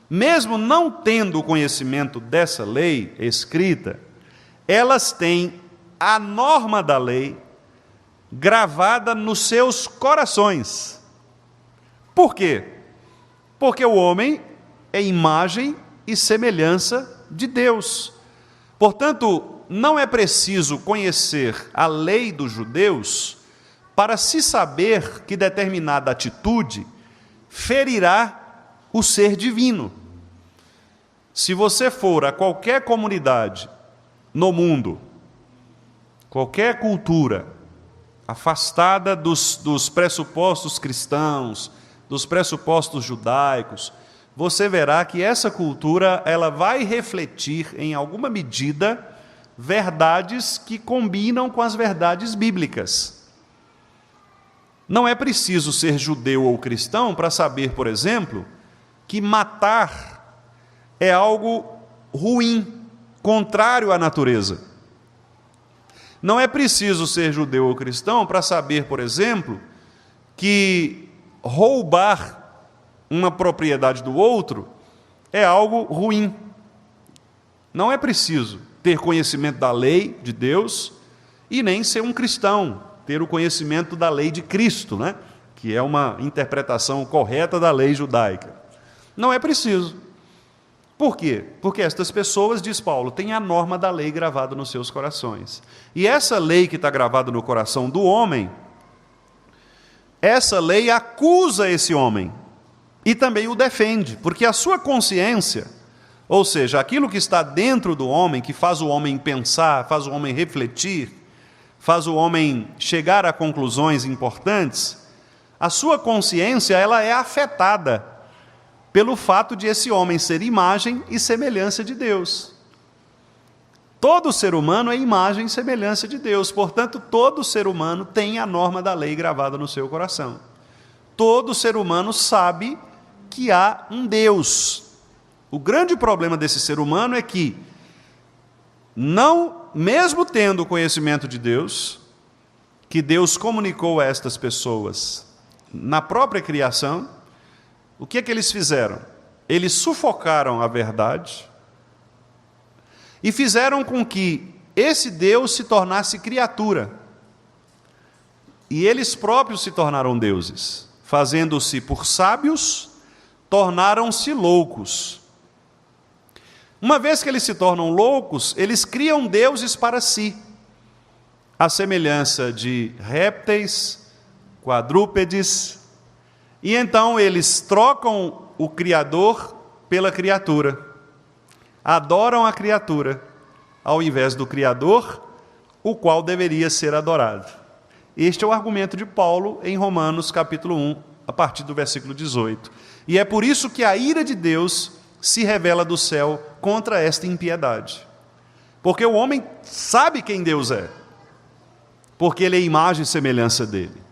Speaker 2: mesmo não tendo conhecimento dessa lei escrita, elas têm a norma da lei gravada nos seus corações. Por quê? Porque o homem é imagem e semelhança de Deus. Portanto, não é preciso conhecer a lei dos judeus para se saber que determinada atitude ferirá o ser divino. Se você for a qualquer comunidade no mundo, qualquer cultura afastada dos pressupostos cristãos, dos pressupostos judaicos, você verá que essa cultura ela vai refletir, em alguma medida, verdades que combinam com as verdades bíblicas. Não é preciso ser judeu ou cristão para saber, por exemplo, que matar é algo ruim, contrário à natureza. Não é preciso ser judeu ou cristão para saber, por exemplo, que roubar uma propriedade do outro é algo ruim. Não é preciso ter conhecimento da lei de Deus e nem ser um cristão, ter o conhecimento da lei de Cristo, né? Que é uma interpretação correta da lei judaica. Não é preciso. Por quê? Porque estas pessoas, diz Paulo, têm a norma da lei gravada nos seus corações. E essa lei que está gravada no coração do homem, essa lei acusa esse homem e também o defende, porque a sua consciência, ou seja, aquilo que está dentro do homem, que faz o homem pensar, faz o homem refletir, faz o homem chegar a conclusões importantes, a sua consciência ela é afetada pelo fato de esse homem ser imagem e semelhança de Deus. Todo ser humano é imagem e semelhança de Deus, portanto, todo ser humano tem a norma da lei gravada no seu coração. Todo ser humano sabe que há um Deus. O grande problema desse ser humano é que, não, mesmo tendo o conhecimento de Deus, que Deus comunicou a estas pessoas na própria criação, o que é que eles fizeram? Eles sufocaram a verdade e fizeram com que esse Deus se tornasse criatura. E eles próprios se tornaram deuses. Fazendo-se por sábios, tornaram-se loucos. Uma vez que eles se tornam loucos, eles criam deuses para si, à semelhança de répteis, quadrúpedes, e então eles trocam o Criador pela criatura, adoram a criatura, ao invés do Criador, o qual deveria ser adorado. Este é o argumento de Paulo em Romanos capítulo 1, a partir do versículo 18. E é por isso que a ira de Deus se revela do céu contra esta impiedade. Porque o homem sabe quem Deus é, porque ele é imagem e semelhança dele.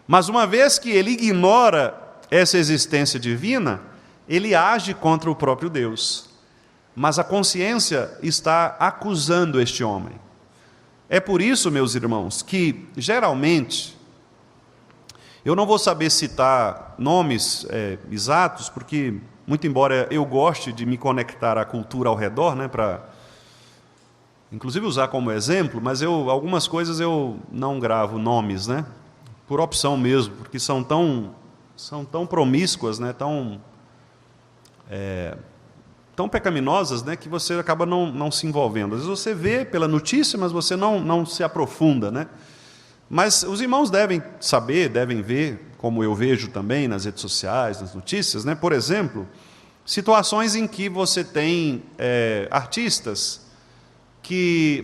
Speaker 2: Mas uma vez que ele ignora essa existência divina, ele age contra o próprio Deus. Mas a consciência está acusando este homem. É por isso, meus irmãos, que geralmente, eu não vou saber citar nomes exatos, porque, muito embora eu goste de me conectar à cultura ao redor, né, para, inclusive, usar como exemplo, mas algumas coisas eu não gravo nomes, né, por opção mesmo, porque são tão promíscuas, né, tão pecaminosas, né, que você acaba não se envolvendo. Às vezes você vê pela notícia, mas você não se aprofunda, né? Mas os irmãos devem saber, devem ver, como eu vejo também nas redes sociais, nas notícias, né? Por exemplo, situações em que você tem artistas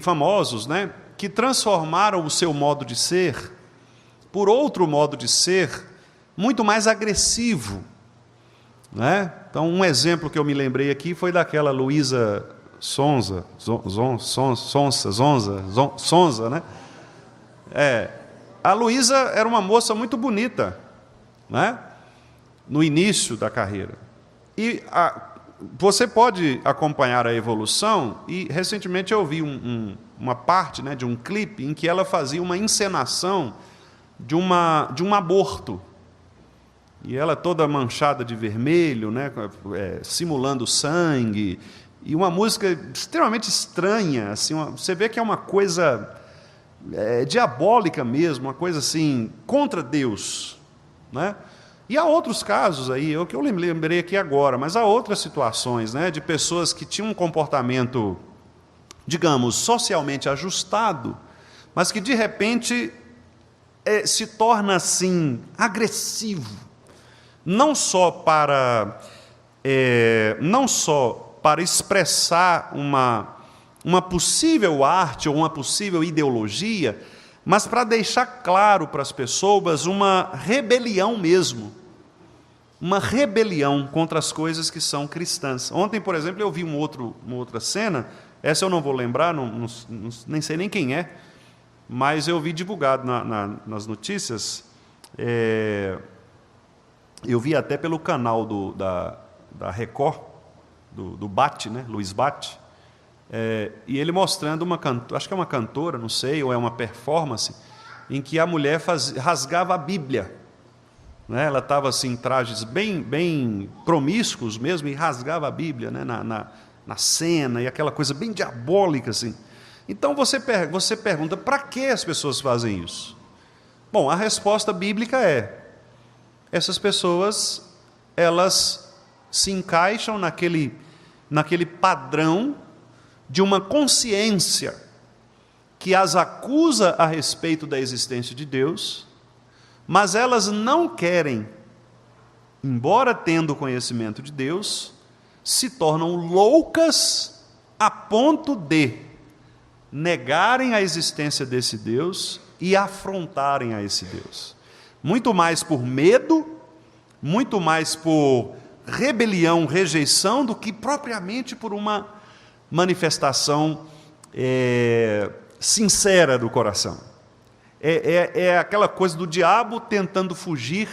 Speaker 2: famosos, né, que transformaram o seu modo de ser por outro modo de ser muito mais agressivo, né? Então, um exemplo que eu me lembrei aqui foi daquela Luísa Sonza, né? A Luísa era uma moça muito bonita, né? No início da carreira. E você pode acompanhar a evolução, e recentemente eu vi uma parte, né, de um clipe em que ela fazia uma encenação de um aborto, e ela toda manchada de vermelho, né, simulando sangue, e uma música extremamente estranha, assim, você vê que é uma coisa diabólica mesmo, uma coisa assim, contra Deus, né? E há outros casos aí, que eu lembrei aqui agora, mas há outras situações, né, de pessoas que tinham um comportamento, digamos, socialmente ajustado, mas que de repente se torna assim agressivo, não só para expressar uma possível arte ou uma possível ideologia, mas para deixar claro para as pessoas uma rebelião mesmo, uma rebelião contra as coisas que são cristãs. Ontem, por exemplo, eu vi uma outra cena, essa eu não vou lembrar, nem sei nem quem é, mas eu vi divulgado nas notícias, eu vi até pelo canal da Record, do Bate, né, Luiz Bate, e ele mostrando acho que é uma cantora, não sei, ou é uma performance, em que a mulher rasgava a Bíblia, né? Ela estava assim, em trajes bem promíscuos mesmo, e rasgava a Bíblia, né, na cena, e aquela coisa bem diabólica assim. Então você pergunta, para que as pessoas fazem isso? Bom, a resposta bíblica essas pessoas, elas se encaixam naquele padrão de uma consciência que as acusa a respeito da existência de Deus, mas elas não querem, embora tendo conhecimento de Deus, se tornam loucas a ponto de negarem a existência desse Deus e afrontarem a esse Deus. Muito mais por medo, muito mais por rebelião, rejeição, do que propriamente por uma manifestação sincera do coração. É aquela coisa do diabo tentando fugir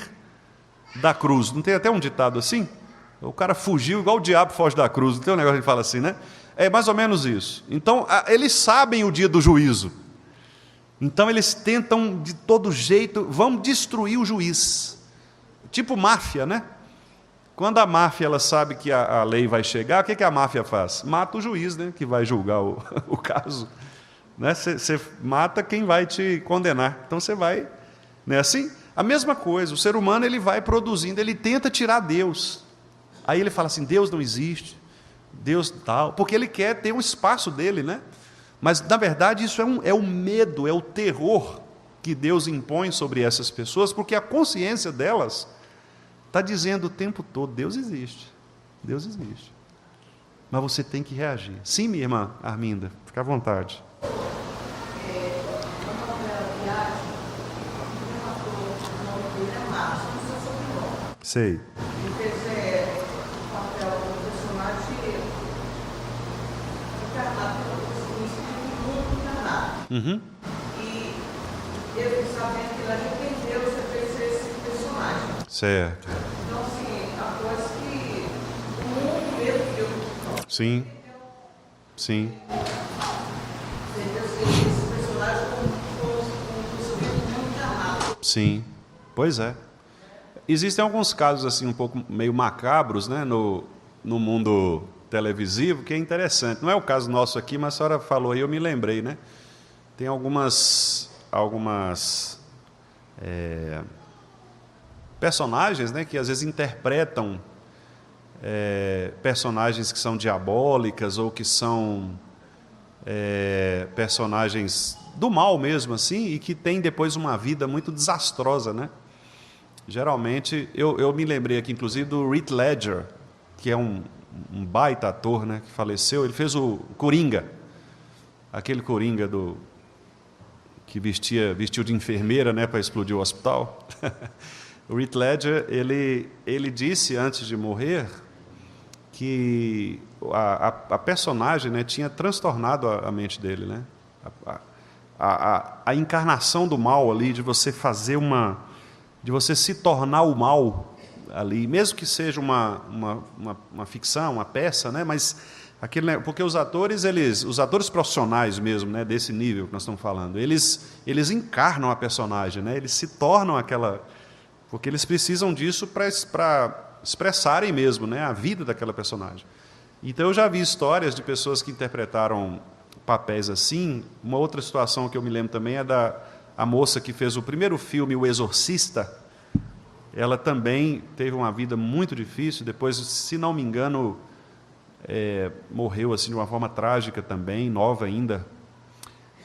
Speaker 2: da cruz. Não tem até um ditado assim? O cara fugiu igual o diabo foge da cruz. Não tem um negócio que fala assim, né? É mais ou menos isso. Então, eles sabem o dia do juízo. Então, eles tentam, de todo jeito, vão destruir o juiz. Tipo máfia, né? Quando a máfia ela sabe que a lei vai chegar, o que a máfia faz? Mata o juiz, né, que vai julgar o caso. Você mata quem vai te condenar. Então você vai... Não é assim? A mesma coisa, o ser humano ele vai produzindo, ele tenta tirar Deus. Aí ele fala assim, Deus não existe, Deus tal, porque ele quer ter um espaço dele, né? Mas, na verdade, isso é o medo, é o terror que Deus impõe sobre essas pessoas, porque a consciência delas está dizendo o tempo todo, Deus existe, Deus existe. Mas você tem que reagir. Sim, minha irmã Arminda, fica à vontade. Sei.
Speaker 3: Ele fez o papel do personagem encarnado pelo espírito mundo encarnado.
Speaker 2: Uhum.
Speaker 3: E eu sabendo que ele arrependeu, você fez esse personagem.
Speaker 2: Certo.
Speaker 3: Então, assim, a coisa que o mundo mesmo viu.
Speaker 2: Sim. Sim.
Speaker 3: Entendeu? Esse personagem como espírito mundo encarnado.
Speaker 2: Sim. Pois é. Existem alguns casos assim um pouco meio macabros, né, no mundo televisivo, que é interessante. Não é o caso nosso aqui, mas a senhora falou aí, eu me lembrei, né? Tem algumas personagens, né, que às vezes interpretam personagens que são diabólicas ou que são personagens do mal mesmo, assim, e que têm depois uma vida muito desastrosa, né? Geralmente, eu me lembrei aqui, inclusive, do Heath Ledger, que é um baita ator, né, que faleceu. Ele fez o Coringa, aquele Coringa que vestiu de enfermeira, né, para explodir o hospital. O Heath Ledger, ele disse, antes de morrer, que a personagem, né, tinha transtornado a mente dele, né? A encarnação do mal ali, de você fazer de você se tornar o mal ali, mesmo que seja uma ficção, uma peça, né? Mas porque os atores profissionais mesmo, né, desse nível que nós estamos falando, eles encarnam a personagem, né? Eles se tornam porque eles precisam disso para expressarem mesmo, né, a vida daquela personagem. Então eu já vi histórias de pessoas que interpretaram papéis assim. Uma outra situação que eu me lembro também é a moça que fez o primeiro filme, O Exorcista. Ela também teve uma vida muito difícil, depois, se não me engano, morreu assim de uma forma trágica também, nova ainda.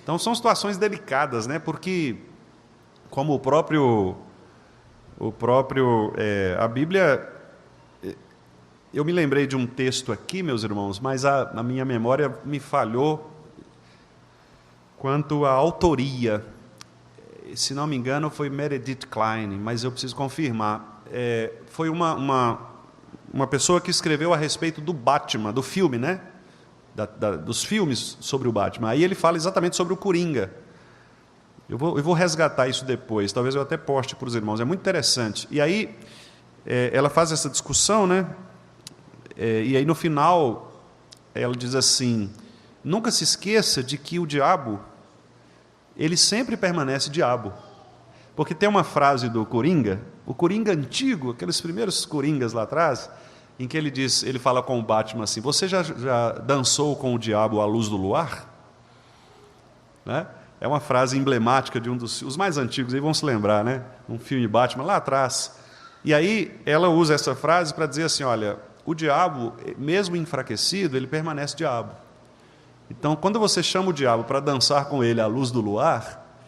Speaker 2: Então são situações delicadas, né? Porque como a Bíblia, eu me lembrei de um texto aqui, meus irmãos, mas a minha memória me falhou quanto à autoria. Se não me engano, foi Meredith Kline, mas eu preciso confirmar. Foi uma pessoa que escreveu a respeito do Batman, do filme, né? Dos filmes sobre o Batman. Aí ele fala exatamente sobre o Coringa. Eu vou resgatar isso depois, talvez eu até poste para os irmãos, é muito interessante. E aí, ela faz essa discussão, né? E aí, no final, ela diz assim: nunca se esqueça de que o diabo, ele sempre permanece diabo. Porque tem uma frase do Coringa, o Coringa antigo, aqueles primeiros Coringas lá atrás, em que ele fala com o Batman assim: você já dançou com o diabo à luz do luar? Né? É uma frase emblemática de os mais antigos, aí vão se lembrar, né? Um filme Batman lá atrás. E aí ela usa essa frase para dizer assim: olha, o diabo, mesmo enfraquecido, ele permanece diabo. Então, quando você chama o diabo para dançar com ele à luz do luar,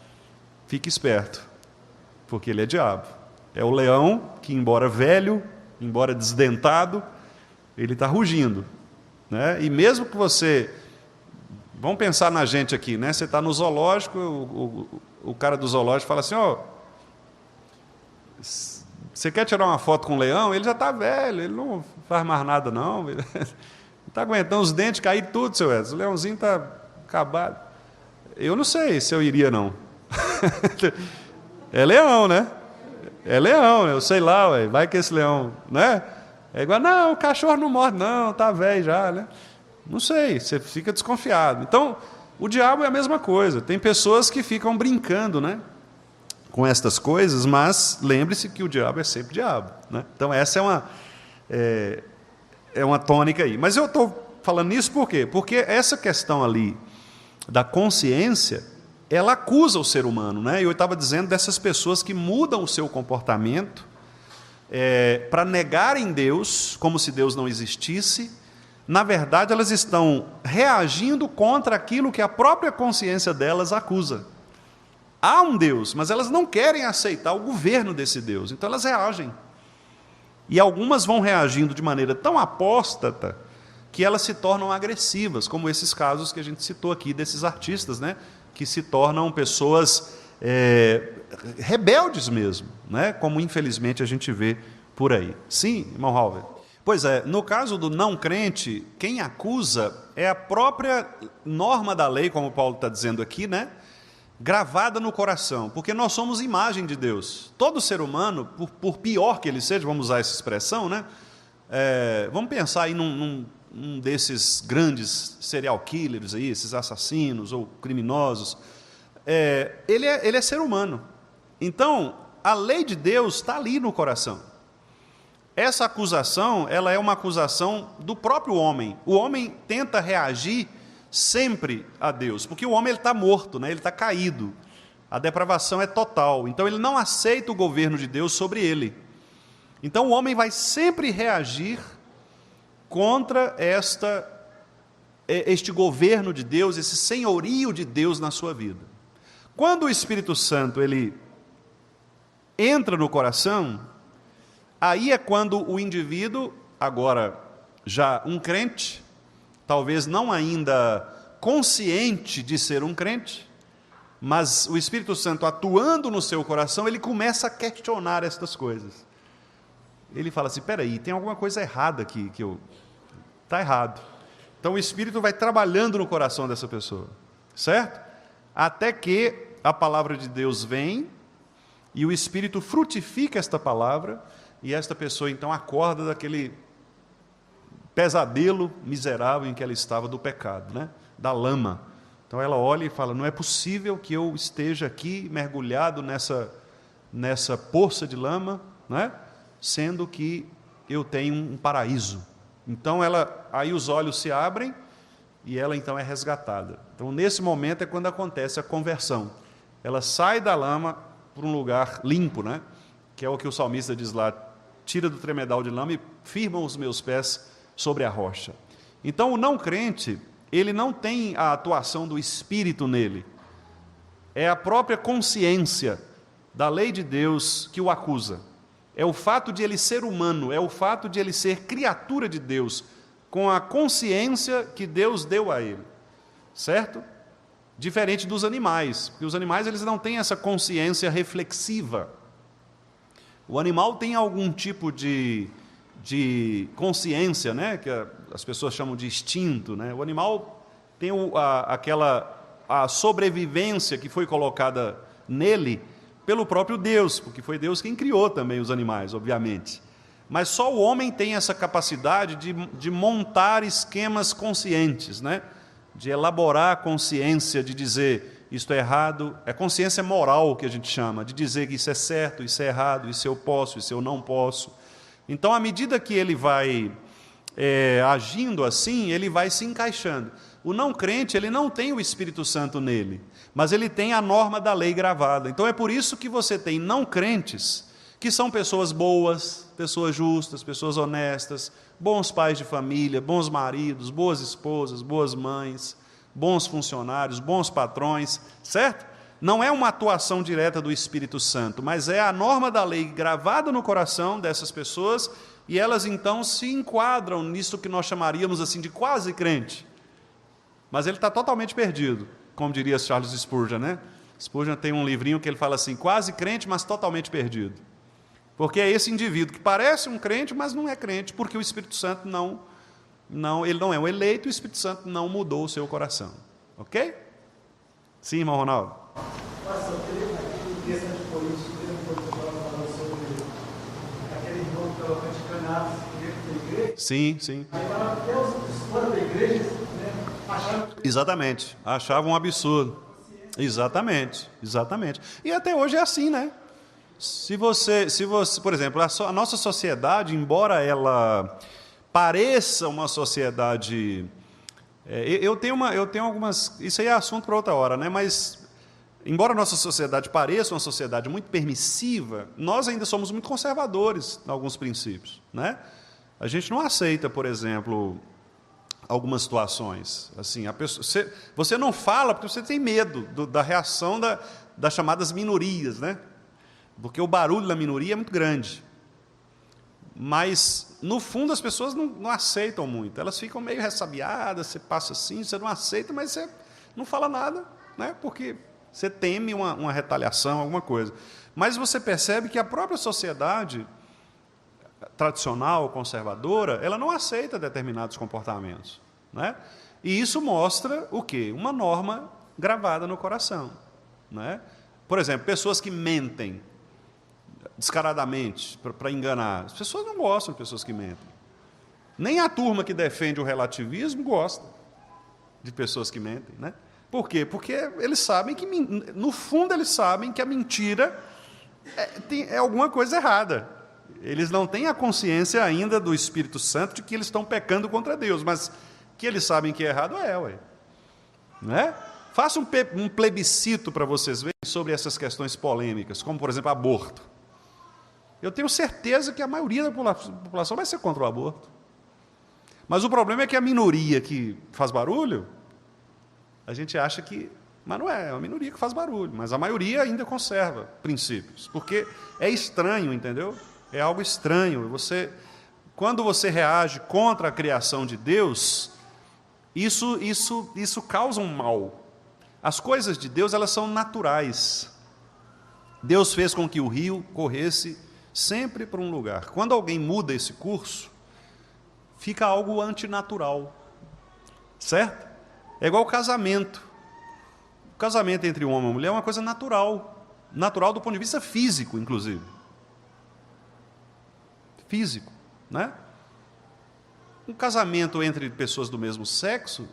Speaker 2: fique esperto, porque ele é diabo. É o leão que, embora velho, embora desdentado, ele está rugindo, né? E mesmo que você... Vamos pensar na gente aqui, né? Você está no zoológico, o cara do zoológico fala assim: ó, você quer tirar uma foto com o leão? Ele já está velho, ele não faz mais nada, não. Ele não está aguentando, os dentes caíram tudo, seu Edson. O leãozinho está acabado. Eu não sei se eu iria, não. É leão, né? É leão, eu sei lá, ué, vai que esse leão, né? É igual, não, o cachorro não morre, não, está velho já, né? Não sei, você fica desconfiado. Então, o diabo é a mesma coisa. Tem pessoas que ficam brincando, né, com estas coisas, mas lembre-se que o diabo é sempre diabo, né? Então, essa é uma tônica aí. Mas eu estou falando isso por quê? Porque essa questão ali da consciência, ela acusa o ser humano, né? Eu estava dizendo dessas pessoas que mudam o seu comportamento para negarem Deus, como se Deus não existisse. Na verdade, elas estão reagindo contra aquilo que a própria consciência delas acusa. Há um Deus, mas elas não querem aceitar o governo desse Deus, então elas reagem. E algumas vão reagindo de maneira tão apóstata que elas se tornam agressivas, como esses casos que a gente citou aqui, desses artistas, né, que se tornam pessoas rebeldes mesmo, né, como infelizmente a gente vê por aí. Sim, irmão Halver? Pois é, no caso do não crente, quem acusa é a própria norma da lei, como Paulo está dizendo aqui, né? Gravada no coração, porque nós somos imagem de Deus. Todo ser humano, por pior que ele seja, vamos usar essa expressão, né? Vamos pensar aí num desses grandes serial killers, aí, esses assassinos ou criminosos. Ele é ser humano. Então, a lei de Deus está ali no coração. Essa acusação, ela é uma acusação do próprio homem. O homem tenta reagir sempre a Deus, porque o homem está morto, né? Ele está caído. A depravação é total. Então, ele não aceita o governo de Deus sobre ele. Então, o homem vai sempre reagir contra este governo de Deus, esse senhorio de Deus na sua vida. Quando o Espírito Santo ele entra no coração, aí é quando o indivíduo, agora já um crente, talvez não ainda consciente de ser um crente, mas o Espírito Santo atuando no seu coração, ele começa a questionar estas coisas. Ele fala assim: peraí, tem alguma coisa errada aqui, está errado. Então o Espírito vai trabalhando no coração dessa pessoa, certo? Até que a palavra de Deus vem e o Espírito frutifica esta palavra, e esta pessoa então acorda daquele pesadelo miserável em que ela estava do pecado, né? Da lama. Então ela olha e fala: não é possível que eu esteja aqui mergulhado nessa poça de lama, né? Sendo que eu tenho um paraíso. Então aí os olhos se abrem e ela então é resgatada. Então nesse momento é quando acontece a conversão. Ela sai da lama para um lugar limpo, né? Que é o que o salmista diz lá: tira do tremedal de lama e firma os meus pés sobre a rocha. Então o não crente, ele não tem a atuação do Espírito nele. É a própria consciência da lei de Deus que o acusa. É o fato de ele ser humano, é o fato de ele ser criatura de Deus, com a consciência que Deus deu a ele. Certo? Diferente dos animais, porque os animais eles não têm essa consciência reflexiva. O animal tem algum tipo de consciência, né? Que as pessoas chamam de instinto, né? O animal tem a sobrevivência que foi colocada nele pelo próprio Deus, porque foi Deus quem criou também os animais, obviamente. Mas só o homem tem essa capacidade de montar esquemas conscientes, né? De elaborar a consciência, de dizer isto é errado, é consciência moral que a gente chama, de dizer que isso é certo, isso é errado, isso eu posso, isso eu não posso. Então, à medida que ele vai agindo assim, ele vai se encaixando. O não crente, ele não tem o Espírito Santo nele, mas ele tem a norma da lei gravada. Então é por isso que você tem não crentes, que são pessoas boas, pessoas justas, pessoas honestas, bons pais de família, bons maridos, boas esposas, boas mães, bons funcionários, bons patrões, certo? Não é uma atuação direta do Espírito Santo, mas é a norma da lei gravada no coração dessas pessoas, e elas então se enquadram nisso que nós chamaríamos assim de quase crente. Mas ele está totalmente perdido, como diria Charles Spurgeon, né? Spurgeon tem um livrinho que ele fala assim: quase crente, mas totalmente perdido. Porque é esse indivíduo que parece um crente, mas não é crente, porque o Espírito Santo ele não é um eleito, o Espírito Santo não mudou o seu coração. Ok? Sim, irmão Ronaldo.
Speaker 4: Pastor, eu queria aqui, texto de Coríntios, quando você falou sobre aquele irmão que estava praticando atos dentro da igreja.
Speaker 2: Sim, sim.
Speaker 4: Aí até os fora da igreja, né, achavam que...
Speaker 2: Exatamente, achavam um absurdo. Exatamente. E até hoje é assim, né? Se você, por exemplo, a nossa sociedade, embora ela pareça uma sociedade... eu tenho algumas... Isso aí é assunto para outra hora, né? Mas, embora a nossa sociedade pareça uma sociedade muito permissiva, nós ainda somos muito conservadores em alguns princípios, né? A gente não aceita, por exemplo, algumas situações. Assim, você não fala porque você tem medo da reação das chamadas minorias, né? Porque o barulho da minoria é muito grande. Mas, no fundo, as pessoas não aceitam muito. Elas ficam meio ressabiadas, você passa assim, você não aceita, mas você não fala nada, né? Porque você teme uma retaliação, alguma coisa. Mas você percebe que a própria sociedade tradicional, conservadora, ela não aceita determinados comportamentos, né? E isso mostra o quê? Uma norma gravada no coração, né? Por exemplo, pessoas que mentem descaradamente para enganar. As pessoas não gostam de pessoas que mentem. Nem a turma que defende o relativismo gosta de pessoas que mentem, né? Por quê? Porque eles sabem que, no fundo, eles sabem que a mentira é alguma coisa errada. Eles não têm a consciência ainda do Espírito Santo de que eles estão pecando contra Deus, mas que eles sabem que é errado, ué. Não é? Faça um plebiscito para vocês verem sobre essas questões polêmicas, como, por exemplo, aborto. Eu tenho certeza que a maioria da população vai ser contra o aborto. Mas o problema é que a minoria que faz barulho, a gente acha que... Mas não é a minoria que faz barulho, mas a maioria ainda conserva princípios, porque é estranho, entendeu? É algo estranho. Quando você reage contra a criação de Deus, isso causa um mal. As coisas de Deus, elas são naturais. Deus fez com que o rio corresse sempre para um lugar. Quando alguém muda esse curso, fica algo antinatural. Certo? É igual o casamento. O casamento entre um homem e uma mulher é uma coisa natural. Natural do ponto de vista físico, inclusive. Físico, né? Um casamento entre pessoas do mesmo sexo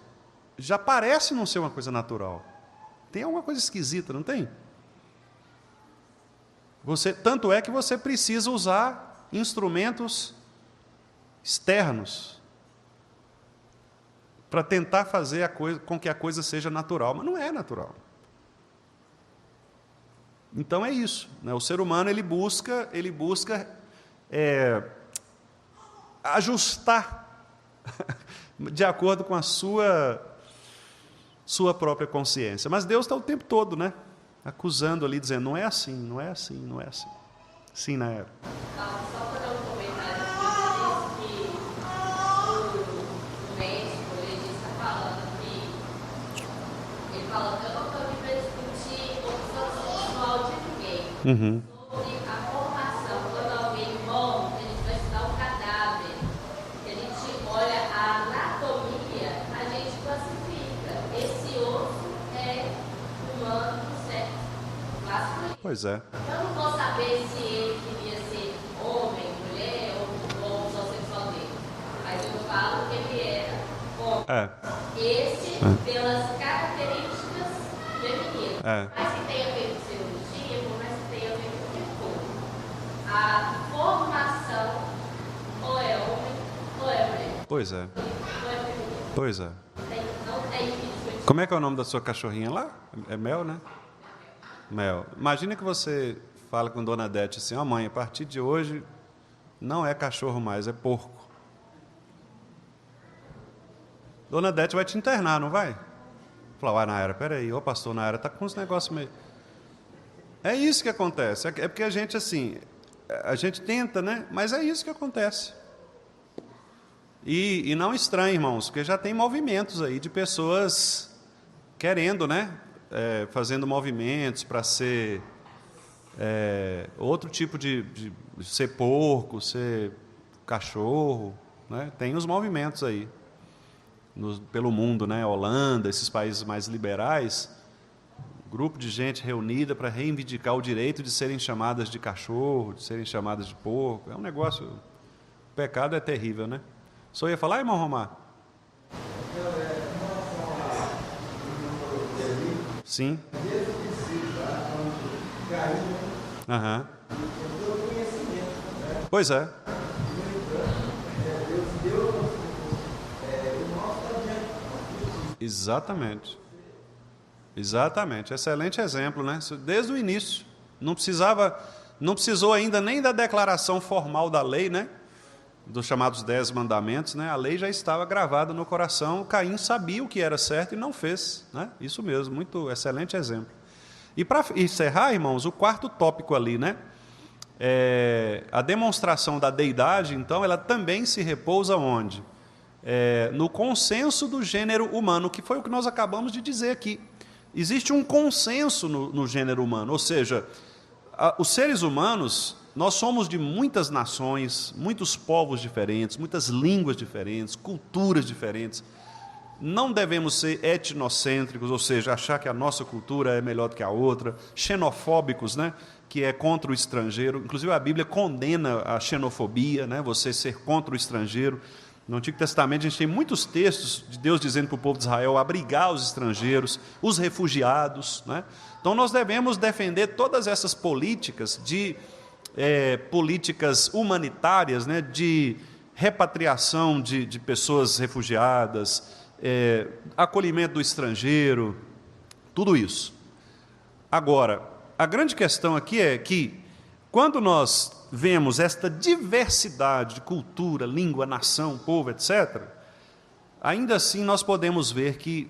Speaker 2: já parece não ser uma coisa natural. Tem alguma coisa esquisita, não tem? Tanto é que você precisa usar instrumentos externos para tentar fazer com que a coisa seja natural, mas não é natural. Então é isso, né? O ser humano ele busca ajustar de acordo com a sua própria consciência. Mas Deus está o tempo todo, né? Acusando ali, dizendo, não é assim, não é assim, não é assim. Sim, Nayara.
Speaker 5: Só para dar um comentário aqui, diz que o médico, ele está falando que, ele fala que eu não estou aqui para discutir opção sexual de ninguém. Sobre a formação, quando alguém morre, a gente vai estudar o cadáver, a gente olha a anatomia, a gente classifica. Esse osso é humano, certo? Masculino.
Speaker 2: Pois é.
Speaker 5: Eu não vou saber se ele queria ser homem, mulher ou homossexual dele. Mas eu falo que ele era homem. Esse, pelas características femininas. Mas que tenha a ver com cirurgia, mas que tenha a ver com o que for. A formação ou é homem ou é mulher.
Speaker 2: Pois é.
Speaker 5: Ou é feminino.
Speaker 2: Pois é.
Speaker 5: Não tem isso.
Speaker 2: Como é que é o nome da sua cachorrinha lá? É Mel, né? Mel. Imagina que você fala com Dona Dete assim, ó mãe, a partir de hoje não é cachorro mais, é porco. Dona Dete vai te internar, não vai? Fala, Nayara, peraí, ô pastor, Nayara está com uns negócios meio... É isso que acontece, é porque a gente assim, a gente tenta, né? Mas é isso que acontece. E não estranhe, irmãos, porque já tem movimentos aí de pessoas querendo, né? Fazendo movimentos para ser outro tipo de ser porco, ser cachorro, né? Tem os movimentos aí pelo mundo, né? Holanda, esses países mais liberais, grupo de gente reunida para reivindicar o direito de serem chamadas de cachorro, de serem chamadas de porco. É um negócio, o pecado é terrível, né? Só ia falar, irmão Romar? Sim. Pois é. Exatamente. Exatamente. Excelente exemplo, né? Desde o início. Não precisou ainda nem da declaração formal da lei, né? Dos chamados 10 mandamentos, né? A lei já estava gravada no coração. Caim sabia o que era certo e não fez, né? Isso mesmo, muito excelente exemplo. E para encerrar, irmãos, o quarto tópico ali, né? A demonstração da deidade, então, ela também se repousa onde? No consenso do gênero humano, que foi o que nós acabamos de dizer aqui. Existe um consenso no gênero humano, ou seja, os seres humanos, nós somos de muitas nações, muitos povos diferentes, muitas línguas diferentes, culturas diferentes. Não devemos ser etnocêntricos, ou seja, achar que a nossa cultura é melhor do que a outra, xenofóbicos, né? Que é contra o estrangeiro. Inclusive a Bíblia condena a xenofobia, né? Você ser contra o estrangeiro. No Antigo Testamento a gente tem muitos textos de Deus dizendo para o povo de Israel abrigar os estrangeiros, os refugiados, né? Então nós devemos defender todas essas políticas políticas humanitárias, né? De repatriação de pessoas refugiadas, acolhimento do estrangeiro, tudo isso. Agora, a grande questão aqui é que, quando nós vemos esta diversidade de cultura, língua, nação, povo, etc., ainda assim nós podemos ver que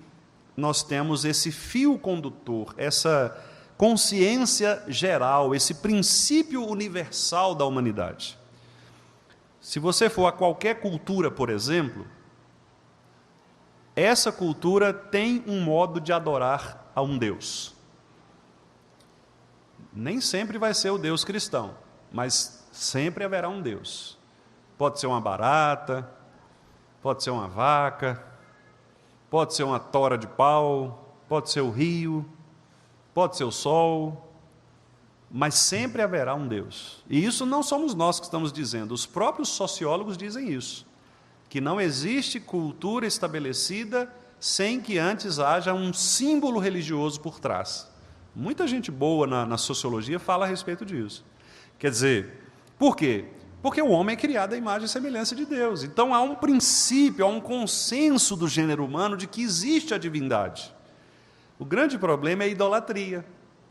Speaker 2: nós temos esse fio condutor, essa consciência geral, esse princípio universal da humanidade. Se você for a qualquer cultura, por exemplo, essa cultura tem um modo de adorar a um Deus. Nem sempre vai ser o Deus cristão, mas sempre haverá um Deus. Pode ser uma barata, pode ser uma vaca, pode ser uma tora de pau, pode ser o rio, pode ser o sol, mas sempre haverá um Deus. E isso não somos nós que estamos dizendo, os próprios sociólogos dizem isso, que não existe cultura estabelecida sem que antes haja um símbolo religioso por trás. Muita gente boa na sociologia fala a respeito disso. Quer dizer, por quê? Porque o homem é criado à imagem e semelhança de Deus. Então há um princípio, há um consenso do gênero humano de que existe a divindade. O grande problema é a idolatria,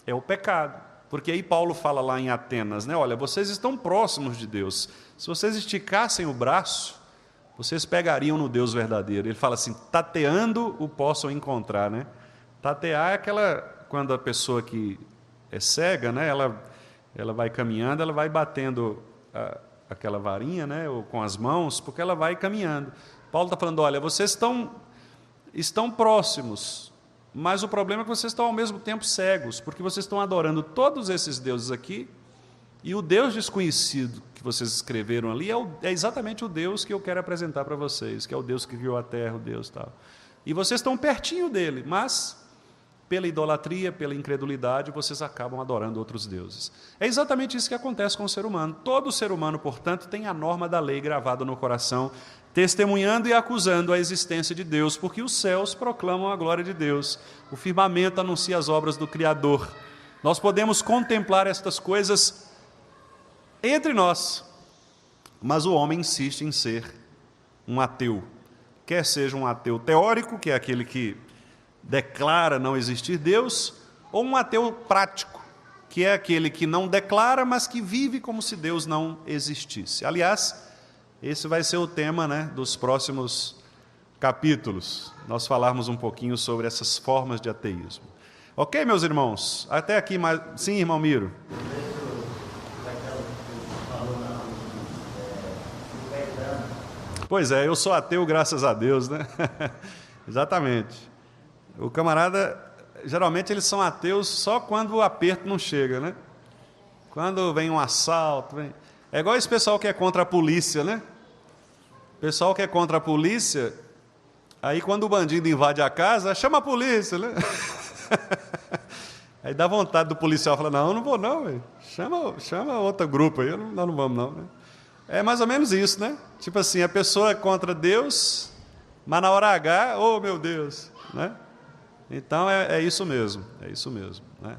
Speaker 2: é o pecado. Porque aí Paulo fala lá em Atenas, né? Olha, vocês estão próximos de Deus. Se vocês esticassem o braço, vocês pegariam no Deus verdadeiro. Ele fala assim, tateando o possam encontrar, né? Tatear é aquela, quando a pessoa que é cega, né? Ela vai caminhando, ela vai batendo aquela varinha, né? Ou com as mãos, porque ela vai caminhando. Paulo está falando, olha, vocês estão próximos, mas o problema é que vocês estão ao mesmo tempo cegos, porque vocês estão adorando todos esses deuses aqui, e o Deus desconhecido que vocês escreveram ali é exatamente o Deus que eu quero apresentar para vocês, que é o Deus que criou a terra, o Deus tal. E vocês estão pertinho dele, mas pela idolatria, pela incredulidade, vocês acabam adorando outros deuses. É exatamente isso que acontece com o ser humano. Todo ser humano, portanto, tem a norma da lei gravada no coração, testemunhando e acusando a existência de Deus, porque os céus proclamam a glória de Deus, o firmamento anuncia as obras do Criador. Nós podemos contemplar estas coisas entre nós, mas o homem insiste em ser um ateu. Quer seja um ateu teórico, que é aquele que declara não existir Deus, ou um ateu prático, que é aquele que não declara, mas que vive como se Deus não existisse. Aliás, esse vai ser o tema, né, dos próximos capítulos, nós falarmos um pouquinho sobre essas formas de ateísmo. Ok, meus irmãos? Até aqui, mais... Sim, irmão Miro? Pois é, eu sou ateu, graças a Deus, né? Exatamente. O camarada, geralmente eles são ateus só quando o aperto não chega, né? Quando vem um assalto, é igual esse pessoal que é contra a polícia, né? O pessoal que é contra a polícia, aí quando o bandido invade a casa, chama a polícia, né? Aí dá vontade do policial falar, não, eu não vou não, véio. Chama outro grupo aí, nós não vamos não, né? É mais ou menos isso, né? Tipo assim, a pessoa é contra Deus, mas na hora H, oh meu Deus, né? Então é isso mesmo, né?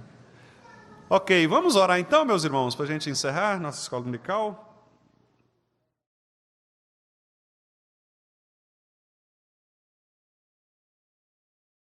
Speaker 2: Ok, vamos orar então, meus irmãos, para a gente encerrar nossa escola dominical.